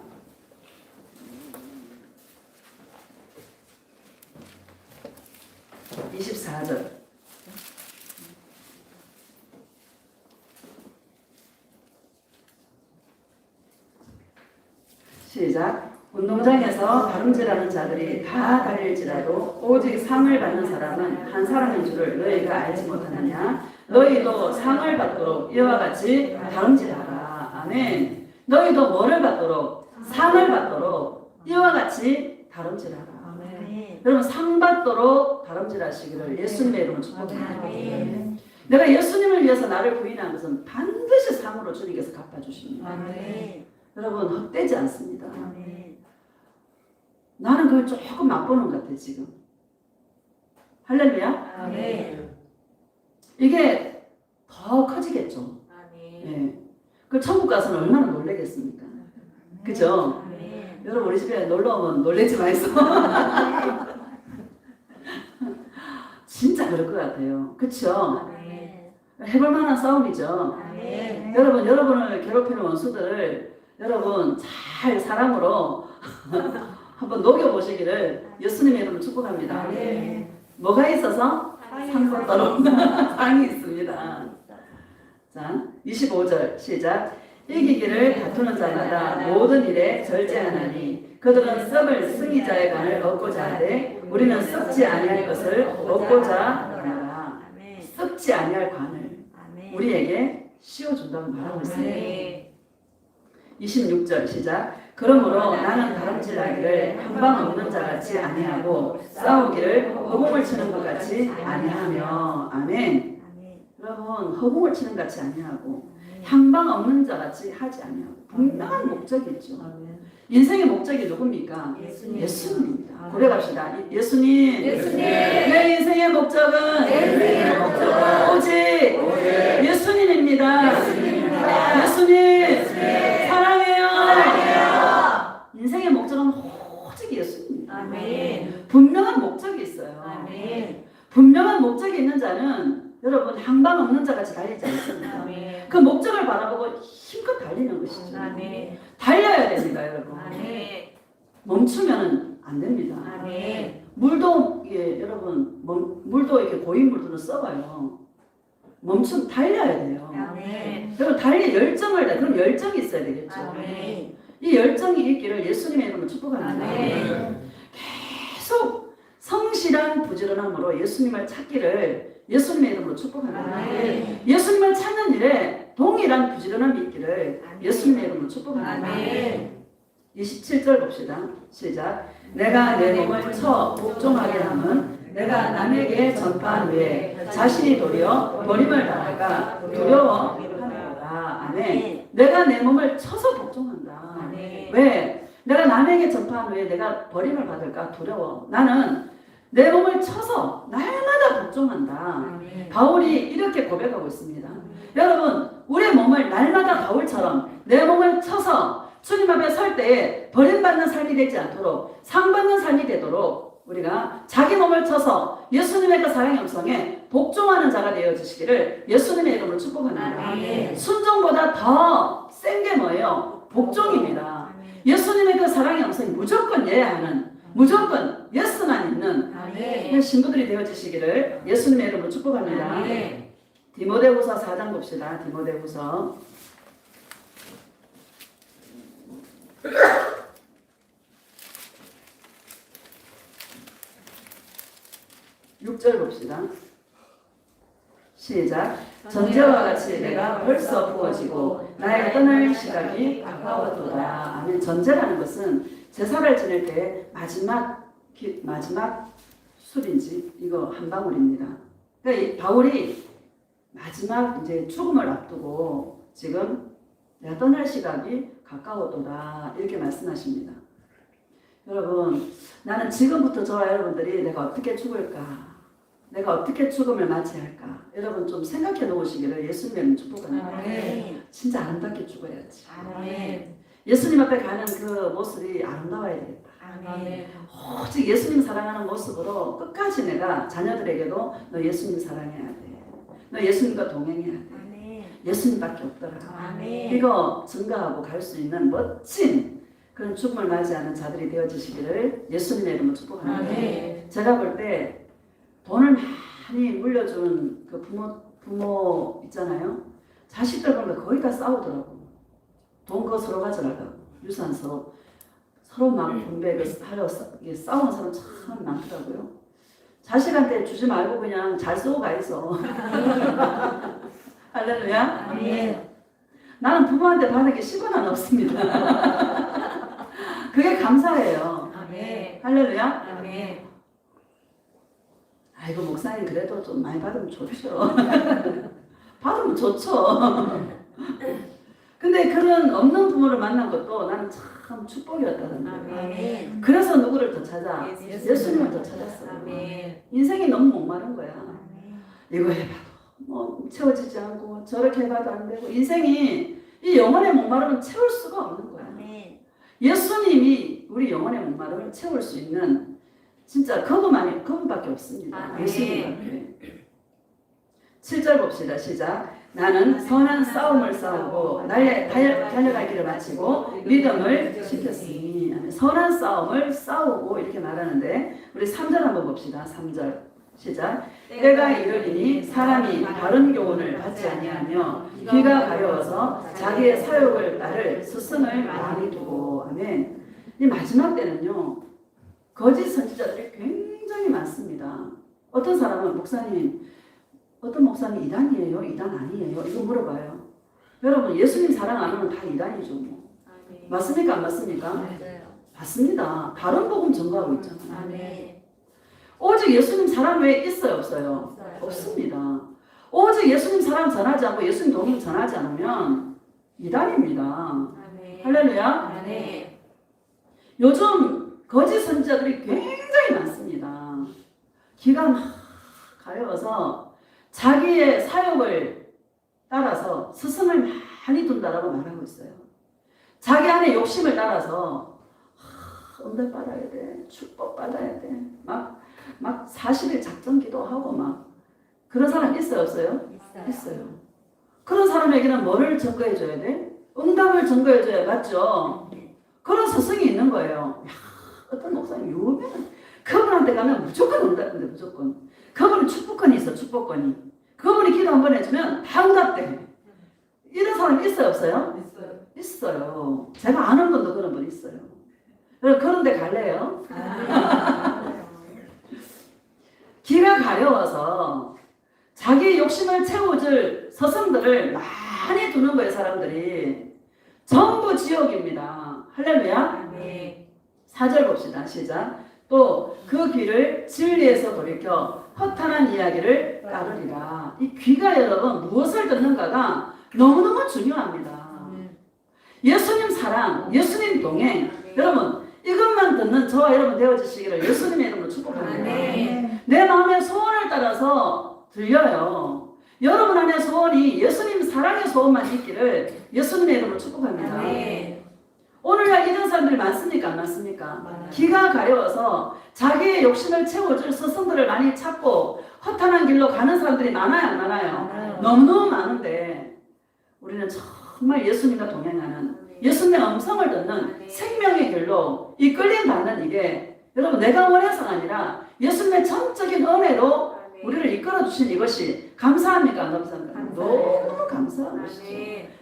24절. 시작. 운동장에서 다름질하는 자들이 다 달릴지라도 오직 상을 받는 사람은 한 사람인 줄을 너희가 알지 못하느냐. 너희도 상을 받도록 이와 같이 다름질하라. 아멘. 너희도 뭐를 받도록? 상을 받도록 이와 같이 다름질하라. 여러분 상 받도록 다름질하시기를 예수님의 이름으로 축복합니다. 내가 예수님을 위해서 나를 부인한 것은 반드시 상으로 주님께서 갚아주십니다. 여러분 헛되지 않습니다. 나는 그걸 조금 맛보는 것 같아 지금. 할렐루야. 이게 더 커지겠죠. 네. 그 천국 가서는 얼마나 놀라겠습니까? 그죠? 여러분 우리 집에 놀러 오면 놀라지 마이소. 진짜 그럴 것 같아요. 그쵸? 해볼 만한 싸움이죠. 여러분 여러분을 괴롭히는 원수들을 여러분 잘 사랑으로 한번 녹여보시기를 예수님의 이름으로 축복합니다. 뭐가 있어서? 상받도록 상이 있습니다. 자, 25절 시작. 이기기를 다투는 자마다 모든 일에 절제하나니 그들은 썩을 승리자의 관을 얻고자 하되 우리는 썩지 아니할 것을 얻고자 하노라. 썩지 아니할 관을 우리에게 씌워준다고 말하고 있습니다. 26절 시작. 그러므로 나는 다름질하기를 한방 없는 자같이 아니하고 싸우기를 허공을 치는 것 같이 아니하며. 아멘. 여러분 허공을 치는 같이 아니하고 향방 없는 자 같이 하지 아니하고 분명한 목적이 있죠. 인생의 목적이 누굽니까? 예수님. 예수님입니다. 고백합시다. 예수님. 예수님. 내 인생의 목적은 내 인생의 목적은 오직 예수님입니다. 예수님입니다. 예수님. 사랑해요. 사랑해요. 인생의 목적은 오직 예수님입니다. 아멘. 분명한 목적이 있어요. 아멘. 분명한 목적이 있는 자는 여러분 향방 없는 자 같이 달리지 않습니다. 아멘. 그 목적을 바라보고 힘껏 달리는 것이죠. 아멘. 달려야 됩니다, 여러분. 아멘. 멈추면 안 됩니다. 아멘. 물도 여러분 물도 이렇게 고인 물들은 썩어요. 멈추면 달려야 돼요. 아멘. 그리고 달리 열정을 내 그럼 열정이 있어야 되겠죠. 아멘. 이 열정이 있기를 예수님의 이름으로 축복합니다. 아멘. 계속 성실한 부지런함으로 예수님을 찾기를 예수님의 이름으로 축복합니다. 아멘. 예수님을 찾는 일에 동일한 부지런함이 있기를 아멘. 예수님의 이름으로 축복합니다. 아멘. 27절 봅시다. 시작. 내가 내 몸을 쳐 복종하게 함은 내가 남에게 전파한 후에 자신이 도리어 버림을 당할까 두려워하노라. 아멘. 내가 내 몸을 쳐서 복종한다. 아멘. 왜? 내가 남에게 전파한 후에 내가 버림을 받을까 두려워. 나는 내 몸을 쳐서 날마다 복종한다. 아멘. 바울이 이렇게 고백하고 있습니다. 여러분, 우리의 몸을 날마다 바울처럼 내 몸을 쳐서 주님 앞에 설 때에 버림받는 삶이 되지 않도록 상받는 삶이 되도록 우리가 자기 몸을 쳐서 예수님의 그 사랑의 음성에 복종하는 자가 되어주시기를 예수님의 이름으로 축복합니다. 아멘. 순종보다 더 센 게 뭐예요? 복종입니다. 예수님의 그 사랑의 음성이 무조건 예하는 무조건 예스만 있는 아멘. 신부들이 되어주시기를 예수님의 이름으로 축복합니다. 아멘. 디모데후서 4장 봅시다. 디모데후서 6절 봅시다. 시작. 전제와 같이 내가 벌써 부어지고 나의 떠날 시각이 가까웠도다. 아멘. 전제라는 것은 제사를 지낼 때 마지막 술인지 이거 한 방울입니다. 그러니까 이 바울이 마지막 이제 죽음을 앞두고 지금 내가 떠날 시각이 가까웠도다 이렇게 말씀하십니다. 여러분, 나는 지금부터 저와 여러분들이 내가 어떻게 죽을까? 내가 어떻게 죽음을 맞이할까? 여러분 좀 생각해 놓으시기를 예수님의 축복합니다. 아멘. 진짜 아름답게 죽어야지. 아멘. 예수님 앞에 가는 그 모습이 아름다워야 되겠다. 아멘. 오직 예수님 사랑하는 모습으로 끝까지 내가 자녀들에게도 너 예수님 사랑해야 돼. 너 예수님과 동행해야 돼. 아멘. 예수님밖에 없더라. 아멘. 이거 증거하고 갈 수 있는 멋진 그런 죽음을 맞이하는 자들이 되어주시기를 예수님의 이름으로 축복합니다. 아멘. 제가 볼 때 돈을 많이 물려준 그 부모 있잖아요. 자식들 보면 거의 다 싸우더라고. 돈 그거 서로 가져가고 유산 서로 막 분배를 하려 싸우는 사람 참 많더라고요. 자식한테 주지 말고 그냥 잘 쓰고 가 있어. 할렐루야. 아멘. 나는 부모한테 받은 게 10원 없습니다. 그게 감사해요. 아멘. 할렐루야. 아멘. 아이고 목사님 그래도 좀 많이 받으면 좋죠. 받으면 좋죠. 근데 그런 없는 부모를 만난 것도 나는 참 축복이었다는 거예요. 아멘. 그래서 누구를 더 찾아? 예수님을 예수님을 더 찾았어요. 아멘. 인생이 너무 목마른 거야. 아멘. 이거 해봐도 뭐 채워지지 않고 저렇게 해봐도 안 되고 인생이 이 영혼의 목마름을 채울 수가 없는 거야. 아멘. 예수님이 우리 영혼의 목마름을 채울 수 있는 진짜 그분밖에 없습니다. 아멘. 예수님밖에. 7절 봅시다. 시작. 나는 선한 싸움을 싸우고 달려갈 길을 마치고 믿음을 지켰으니. 아멘. 선한 싸움을 싸우고 이렇게 말하는데 우리 3절 한번 봅시다. 3절 시작. 때가 이르리니 사람이 바른 교훈을 받지 아니하며 귀가 가려워서 자기의 사욕을 따를 스승을 많이 두고. 아멘. 이 마지막 때는요 거짓 선지자들이 굉장히 많습니다. 어떤 사람은 목사님 어떤 목사님 이단이에요? 이단 아니에요? 이거 물어봐요. 여러분 예수님 사랑 안 하면 다 이단이죠 뭐. 아멘. 맞습니까? 안 맞습니까? 맞아요. 맞습니다. 다른 복음 전가하고 있잖아요. 아멘. 오직 예수님 사랑 외에 있어요? 없어요? 없어요. 없습니다. 오직 예수님 사랑 전하지 않고 예수님 동행 전하지 않으면 이단입니다. 아멘. 할렐루야. 아멘. 요즘 거짓 선지자들이 굉장히 많습니다. 기가 막 가려워서 자기의 사역을 따라서 스승을 많이 둔다라고 말하고 있어요. 자기 안에 욕심을 따라서 응답 받아야 돼, 축복 받아야 돼, 막 40일 작전 기도하고 막 그런 사람 있어요, 없어요? 있어요. 그런 사람에게는 뭐를 증거해줘야 돼? 응답을 증거해줘야 맞죠? 그런 스승이 있는 거예요. 야, 어떤 목사님 유명한 그분한테 가면 무조건 응답인데 무조건. 그분은 축복권이 있어, 축복권이. 그분이 기도 한 번 해주면 다 응답돼. 이런 사람 있어요, 없어요? 있어요. 있어요. 제가 아는 분도 그런 분 있어요. 그런 데 갈래요? 기가 가려워서 자기 욕심을 채워줄 스승들을 많이 두는 거예요, 사람들이. 전부 지옥입니다. 할렐루야. 아멘. 4절 봅시다. 시작. 또 그 귀를 진리에서 돌이켜 허탄한 이야기를 따르리라. 이 귀가 여러분 무엇을 듣는가가 너무너무 중요합니다. 예수님 사랑, 예수님 동행. 여러분 이것만 듣는 저와 여러분 되어주시기를 예수님의 이름으로 축복합니다. 아멘. 내 마음의 소원을 따라서 들려요. 여러분 안에 소원이 예수님 사랑의 소원만 있기를 예수님의 이름으로 축복합니다. 아멘. 오늘날 이런 사람들이 많습니까? 안 많습니까? 많아요. 기가 가려워서 자기의 욕심을 채워줄 스승들을 많이 찾고 허탄한 길로 가는 사람들이 많아요? 안 많아요? 많아요. 너무너무 많은데 우리는 정말 예수님과 동행하는 예수님의 음성을 듣는 생명의 길로 이끌림 받는 이게 여러분 내가 원해서가 아니라 예수님의 전적인 은혜로 우리를 이끌어 주신 이것이 감사합니까? 안 감사합니까? 너무 감사한 것이죠.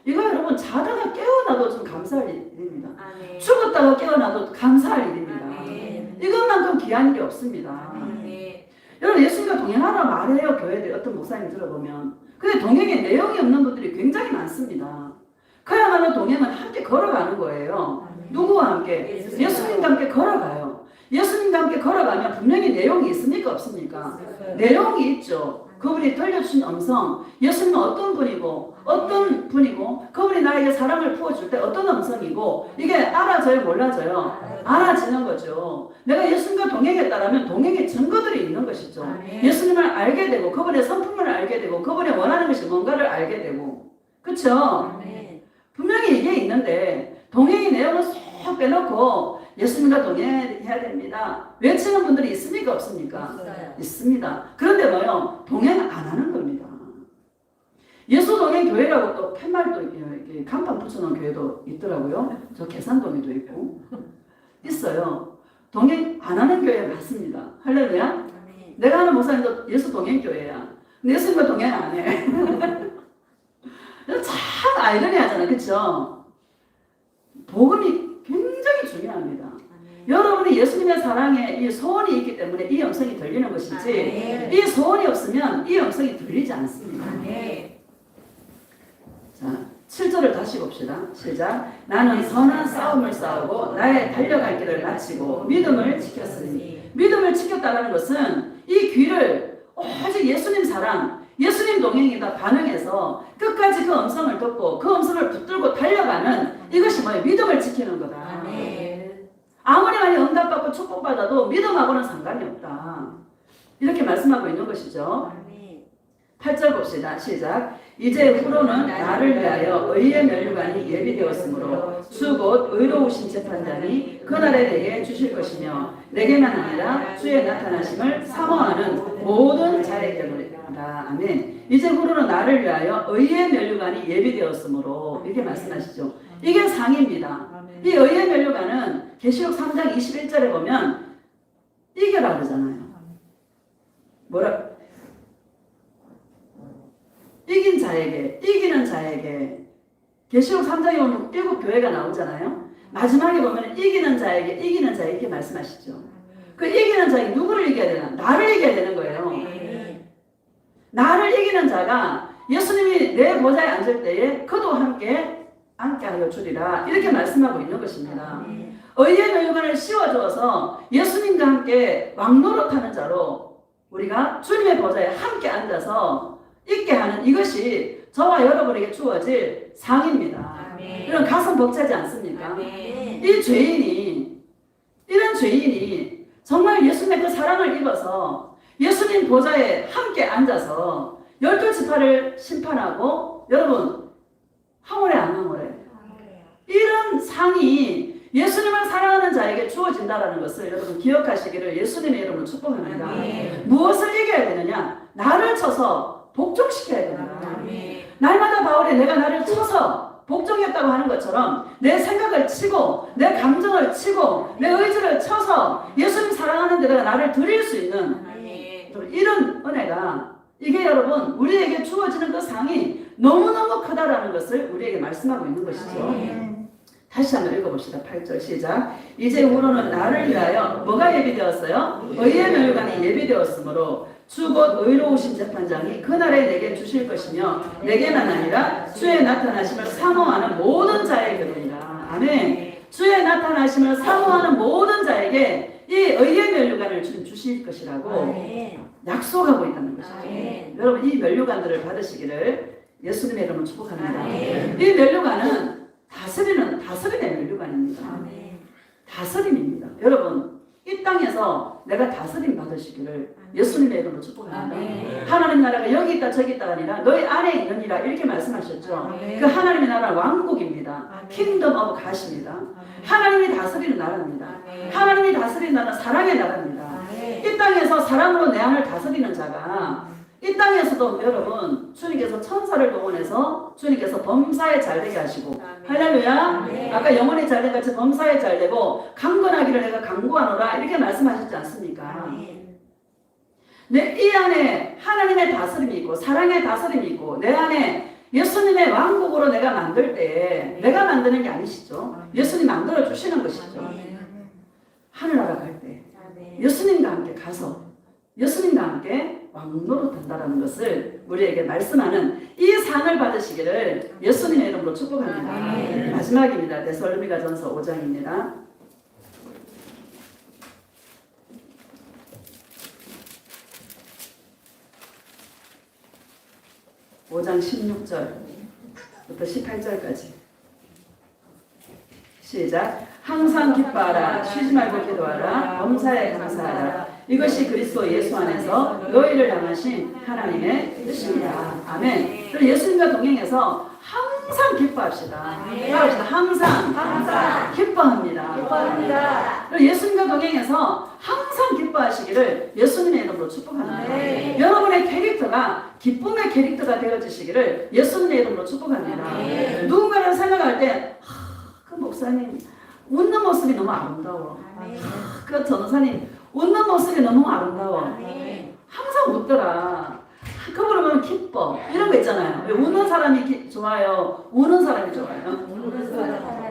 이거 여러분 자다가 깨어나도 좀 감사할 일입니다. 아멘. 죽었다가 깨어나도 감사할 일입니다. 아멘. 이것만큼 귀한 게 없습니다. 아멘. 여러분 예수님과 동행하라 말해요. 교회들 어떤 목사님 들어보면. 근데 동행에 내용이 없는 분들이 굉장히 많습니다. 그야말로 동행은 함께 걸어가는 거예요. 누구와 함께? 예수님과 함께 걸어가요. 예수님과 함께 걸어가면 분명히 내용이 있습니까? 없습니까? 내용이 있죠. 그분이 들려주신 음성, 예수님은 어떤 분이고 어떤 분이고 그분이 나에게 사랑을 부어줄 때 어떤 음성이고 이게 알아져요? 몰라져요? 알아지는 거죠. 내가 예수님과 동행했다라면 동행의 증거들이 있는 것이죠. 예수님을 알게 되고 그분의 성품을 알게 되고 그분이 원하는 것이 뭔가를 알게 되고 그렇죠? 아멘. 분명히 이게 있는데 동행의 내용을 쏙 빼놓고 예수님과 동행해야 됩니다. 외치는 분들이 있습니까? 없습니까? 있어요. 있습니다. 그런데 뭐요? 동행 안 하는 겁니다. 예수 동행 교회라고 또 팻말도 이렇게 간판 붙여놓은 교회도 있더라고요. 저 계산동에도 있고 있어요. 동행 안 하는 교회 맞습니다. 할렐루야. 아멘. 내가 하는 목사님도 예수 동행 교회야. 근데 예수님과 동행 안 해. 참 아이러니하잖아, 그렇죠? 복음이 굉장히 중요합니다. 아멘. 여러분이 예수님의 사랑에 이 소원이 있기 때문에 이 음성이 들리는 것이지 아멘. 이 소원이 없으면 이 음성이 들리지 않습니다. 아멘. 자, 7절을 다시 봅시다. 시작. 나는 선한 싸움을 싸우고 나의 달려갈 길을 마치고 믿음을 지켰으니. 믿음을 지켰다는 것은 이 귀를 오직 예수님 사랑, 예수님 동행이다 반응해서 끝까지 그 음성을 듣고 그 음성을 붙들고 달려가는 이것이 뭐예요? 믿음을 지키는 거다. 아멘. 아무리 많이 응답받고 축복받아도 믿음하고는 상관이 없다. 이렇게 말씀하고 있는 것이죠. 아멘. 8절 봅시다. 시작. 이제 후로는 나를 위하여 의의 면류관이 예비되었으므로 주 곧 의로우신 재판장이 그날에 내게 주실 것이며 내게만 아니라 주의 나타나심을 사모하는 모든 자에게로다. 아멘. 이제 후로는 나를 위하여 의의 면류관이 예비되었으므로 이렇게 말씀하시죠. 이게 상입니다. 이 의의 면류관은 계시록 3장 21절에 보면 이겨라 그러잖아요. 뭐라? 이긴 자에게, 이기는 자에게. 계시록 3장에 보면 7교회가 나오잖아요. 마지막에 보면 이기는 자에게 이렇게 말씀하시죠. 그 이기는 자에게 누구를 이겨야 되나? 나를 이겨야 되는 거예요. 아멘. 나를 이기는 자가 예수님이 내 보좌에 앉을 때에 그도 함께 하여 주리라. 이렇게 말씀하고 있는 것입니다. 의의 면류관을 씌워주어서 예수님과 함께 왕노릇하는 자로 우리가 주님의 보좌에 함께 앉아서 있게 하는 이것이 저와 여러분에게 주어질 상입니다. 이런 가슴 벅차지 않습니까? 이 죄인이, 이런 죄인이 정말 예수님의 그 사랑을 입어서 예수님 보좌에 함께 앉아서 12지파를 심판하고, 여러분 황홀해 안 황홀해? 이런 상이 예수님을 사랑하는 자에게 주어진다는 것을 여러분 기억하시기를 예수님의 이름으로 축복합니다. 무엇을 이겨야 되느냐? 나를 쳐서 복종시켜야 됩니다. 날마다 바울이 내가 나를 쳐서 복종했다고 하는 것처럼 내 생각을 치고 내 감정을 치고 내 의지를 쳐서 예수님 사랑하는 데다가 나를 드릴 수 있는 이런 은혜가, 이게 여러분 우리에게 주어지는 그 상이 너무너무 크다라는 것을 우리에게 말씀하고 있는 것이죠. 다시 한번 읽어봅시다. 8절 시작. 이제 우로는 나를 위하여 뭐가 예비되었어요? 의의 멸관이 예비되었으므로 주 곧 의로우신 재판장이 그날에 내게 주실 것이며 내게만 아니라 주의 나타나심을 사모하는 모든 자에게로니라. 아멘. 주의 나타나심을 사모하는 모든 자에게 이 의의 멸관을 주실 것이라고 약속하고 있다는 것이죠. 여러분 이 멸관들을 받으시기를 예수님의 이름으로 축복합니다. 이 멸관은 다스림의 멸류관입니다. 다스림입니다. 여러분 이 땅에서 내가 다스림 받으시기를 예수님의 이름으로 축복합니다. 하나님 나라가 여기 있다 저기 있다가 아니라 너희 안에 있느니라 이렇게 말씀하셨죠. 그 하나님의 나라는 왕국입니다. 킹덤 오브 갓입니다. 하나님이 다스리는 나라입니다. 하나님이 다스리는 나라는 사랑의 나라입니다. 이 땅에서 사랑으로 내 안을 다스리는 자가 이 땅에서도 여러분 주님께서 천사를 동원해서 주님께서 범사에 잘되게 하시고 할렐루야. 아까 영혼이 잘된 같이 범사에 잘되고 강건하기를 내가 강구하노라 이렇게 말씀하셨지 않습니까? 이 안에 하나님의 다스림이 있고 사랑의 다스림이 있고 내 안에 예수님의 왕국으로 내가 만들 때 내가 만드는 게 아니시죠. 예수님 만들어 주시는 것이죠. 하늘나라 갈 때 예수님과 함께 가서 예수님과 함께 왕노릇 한다는 것을 우리에게 말씀하는 이 상을 받으시기를 예수님의 이름으로 축복합니다. 마지막입니다. 데살로니가전서 5장입니다. 5장 16절부터 18절까지 시작. 항상 기뻐하라. 쉬지 말고 기도하라. 범사에 감사하라. 이것이 그리스도 예수 안에서 너희를 향하신 하나님의 뜻입니다. 아멘. 그럼 예수님과 동행해서 항상 기뻐합시다. 항상 기뻐합니다. 그럼 예수님과 동행해서 항상 기뻐하시기를 예수님의 이름으로 축복합니다. 여러분의 캐릭터가 기쁨의 캐릭터가 되어지시기를 예수님의 이름으로 축복합니다. 누군가를 생각할 때 그 목사님 웃는 모습이 너무 아름다워. 그 전도사님 웃는 모습이 너무 아름다워. 항상 웃더라. 그거를 보면 기뻐. 이런 거 있잖아요. 왜 웃는 사람이 좋아요? 우는 사람이 좋아요?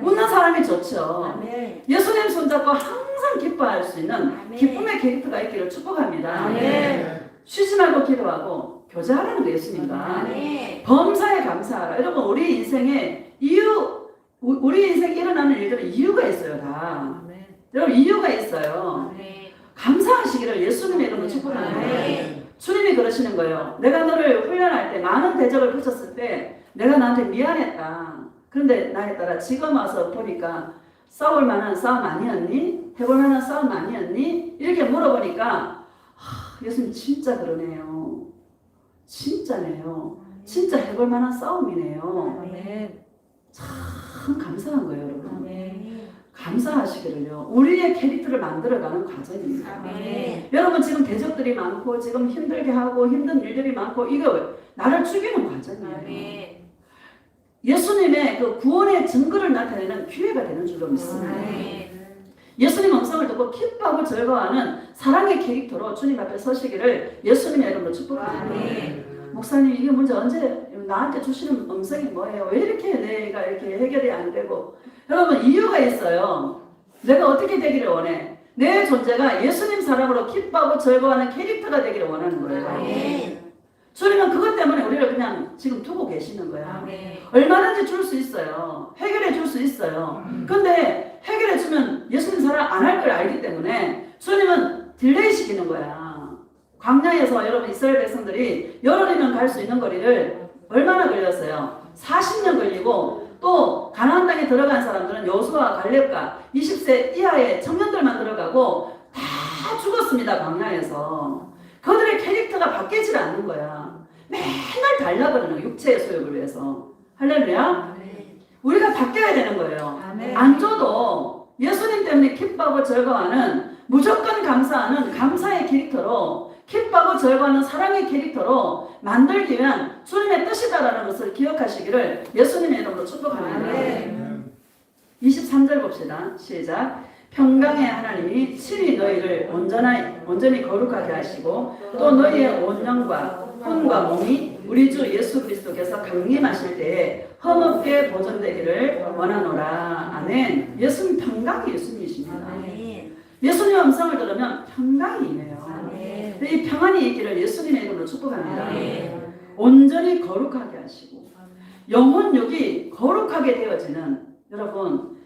웃는 사람이 좋죠. 예수님 손잡고 항상 기뻐할 수 있는 기쁨의 캐릭터가 있기를 축복합니다. 쉬지 말고 기도하고 교제하라는 거 예수님과. 범사에 감사하라. 여러분 우리 인생에 우리 인생에 일어나는 일들은 이유가 있어요. 다. 여러분 이유가 있어요. 감사하시기를 예수님의 이름으로 축복합니다. 주님이 그러시는 거예요. 내가 너를 훈련할 때 많은 대적을 붙였을 때 내가 나한테 미안했다. 그런데 나에 따라 지금 와서 보니까 싸울 만한 싸움 아니었니? 해볼 만한 싸움 아니었니? 이렇게 물어보니까 예수님 진짜 그러네요. 진짜네요. 진짜 해볼 만한 싸움이네요. 참 감사한 거예요, 여러분. 감사하시기를요. 우리의 캐릭터를 만들어가는 과정입니다. 여러분 지금 대적들이 많고 지금 힘들게 하고 힘든 일들이 많고 이거 나를 죽이는 과정이에요. 예수님의 그 구원의 증거를 나타내는 기회가 되는 줄로 믿습니다. 예수님 음성을 듣고 기뻐하고 즐거워하는 사랑의 캐릭터로 주님 앞에 서시기를 예수님의 이름으로 축복합니다. 목사님 이게 문제 언제 나한테 주시는 음성이 뭐예요? 왜 이렇게 내가 이렇게 해결이 안 되고? 여러분 이유가 있어요. 내가 어떻게 되기를 원해? 내 존재가 예수님 사랑으로 기뻐하고 즐거워하는 캐릭터가 되기를 원하는 거예요. 주님은 그것 때문에 우리를 그냥 지금 두고 계시는 거야. 얼마든지 줄 수 있어요. 해결해 줄 수 있어요. 근데 해결해 주면 예수님 사랑 안 할 걸 알기 때문에 주님은 딜레이 시키는 거야. 광야에서 여러분 이스라엘 백성들이 열흘이면 갈 수 있는 거리를 얼마나 걸렸어요? 40년 걸리고 또 가나안 땅에 들어간 사람들은 여호수아 갈렙과 20세 이하의 청년들만 들어가고 다 죽었습니다. 광야에서. 그들의 캐릭터가 바뀌질 않는 거야. 맨날 달라버리는 육체의 소욕을 위해서. 할렐루야. 우리가 바뀌어야 되는 거예요. 안 줘도 예수님 때문에 기뻐하고 즐거워하는 무조건 감사하는 감사의 캐릭터로 기뻐하고 즐거워하는 사랑의 캐릭터로 만들기 위한 주님의 뜻이다라는 것을 기억하시기를 예수님의 이름으로 축복합니다. 23절 봅시다. 시작. 평강의 하나님이 친히 너희를 온전히 거룩하게 하시고 또 너희의 온 영과 혼과 몸이 우리 주 예수 그리스도께서 강림하실 때에 흠없게 보존되기를 원하노라. 아멘. 예수님 평강이 예수님이십니다. 예수님의 음성을 들으면 평강이 임해요. 이 평안이 있기를 예수님의 이름으로 축복합니다. 온전히 거룩하게 하시고 영혼육이 거룩하게 되어지는, 여러분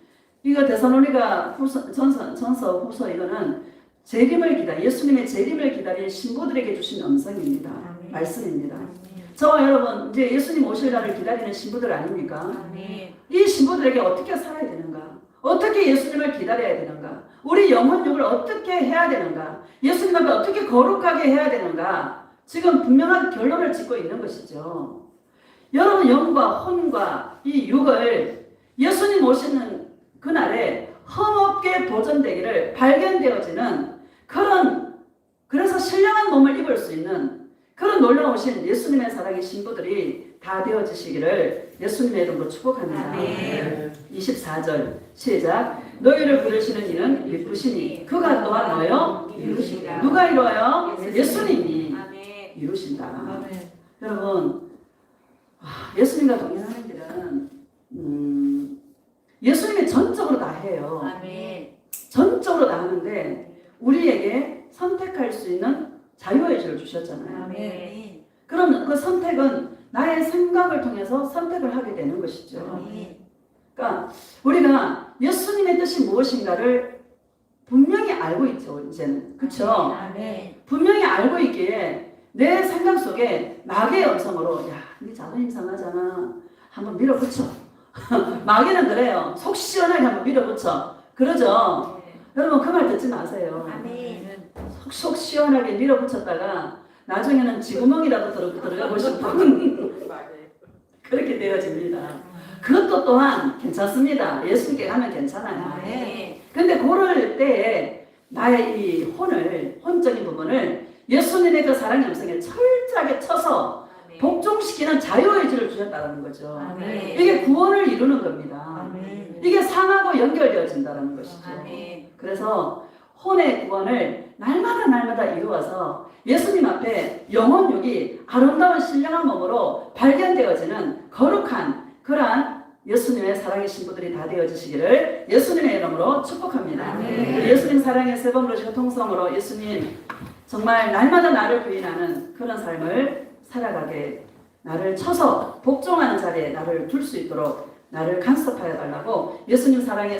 이거 데살로니가 전서 후서 이거는 예수님의 재림을 기다릴 신부들에게 주신 음성입니다. 말씀입니다. 저와 여러분 이제 예수님 오실 날을 기다리는 신부들 아닙니까? 이 신부들에게 어떻게 살아야 되는가? 어떻게 예수님을 기다려야 되는가? 우리 영혼육을 어떻게 해야 되는가? 예수님 앞에 어떻게 거룩하게 해야 되는가? 지금 분명한 결론을 짓고 있는 것이죠. 여러분 영과 혼과 이 육을 예수님 오시는 그날에 흠없게 보존되기를 발견되어지는 그래서 신령한 몸을 입을 수 있는 그런 놀라우신 예수님의 사랑의 신부들이 다 되어지시기를 예수님의 이름으로 축복합니다. 24절 시작. 너희를 부르시는 이는 이쁘시니 그가 또한 너요 이루시리라. 누가 이루어요? 예수님이 이루신다. 여러분 예수님과 동행하는 길은 예수님이 전적으로 다 해요. 전적으로 다 하는데 우리에게 선택할 수 있는 자유의 줄을 주셨잖아요. 그럼 그 선택은 나의 생각을 통해서 선택을 하게 되는 것이죠. 그러니까 우리가 예수님의 뜻이 무엇인가를 분명히 알고 있죠. 이제는. 그렇죠? 분명히 알고 있기에 내 생각 속에 마귀의 음성으로 야, 네 자존심 상하잖아. 한번 밀어붙여. 마귀는 그래요. 속 시원하게 한번 밀어붙여. 그러죠? 여러분 그 말 듣지 마세요. 속 시원하게 밀어붙였다가 나중에는 쥐구멍이라도 들어가고 싶은 그렇게 되어집니다. 그것도 또한 괜찮습니다. 예수님께 가면 괜찮아요. 근데 그럴 때에 나의 이 혼적인 부분을 예수님의 그 사랑의 음성에 철저하게 쳐서 복종시키는 자유의지를 주셨다는 거죠. 이게 구원을 이루는 겁니다. 이게 상하고 연결되어진다는 것이죠. 그래서 혼의 구원을 날마다 이루어서 예수님 앞에 영혼육이 아름다운 신령한 몸으로 발견되어지는 거룩한 그러한 예수님의 사랑의 신부들이 다 되어지시기를 예수님의 이름으로 축복합니다. 예수님 사랑의 세 번 그러시고 통성으로 예수님 정말 날마다 나를 부인하는 그런 삶을 살아가게, 나를 쳐서 복종하는 자리에 나를 둘 수 있도록 나를 간섭하여 달라고 예수님 사랑의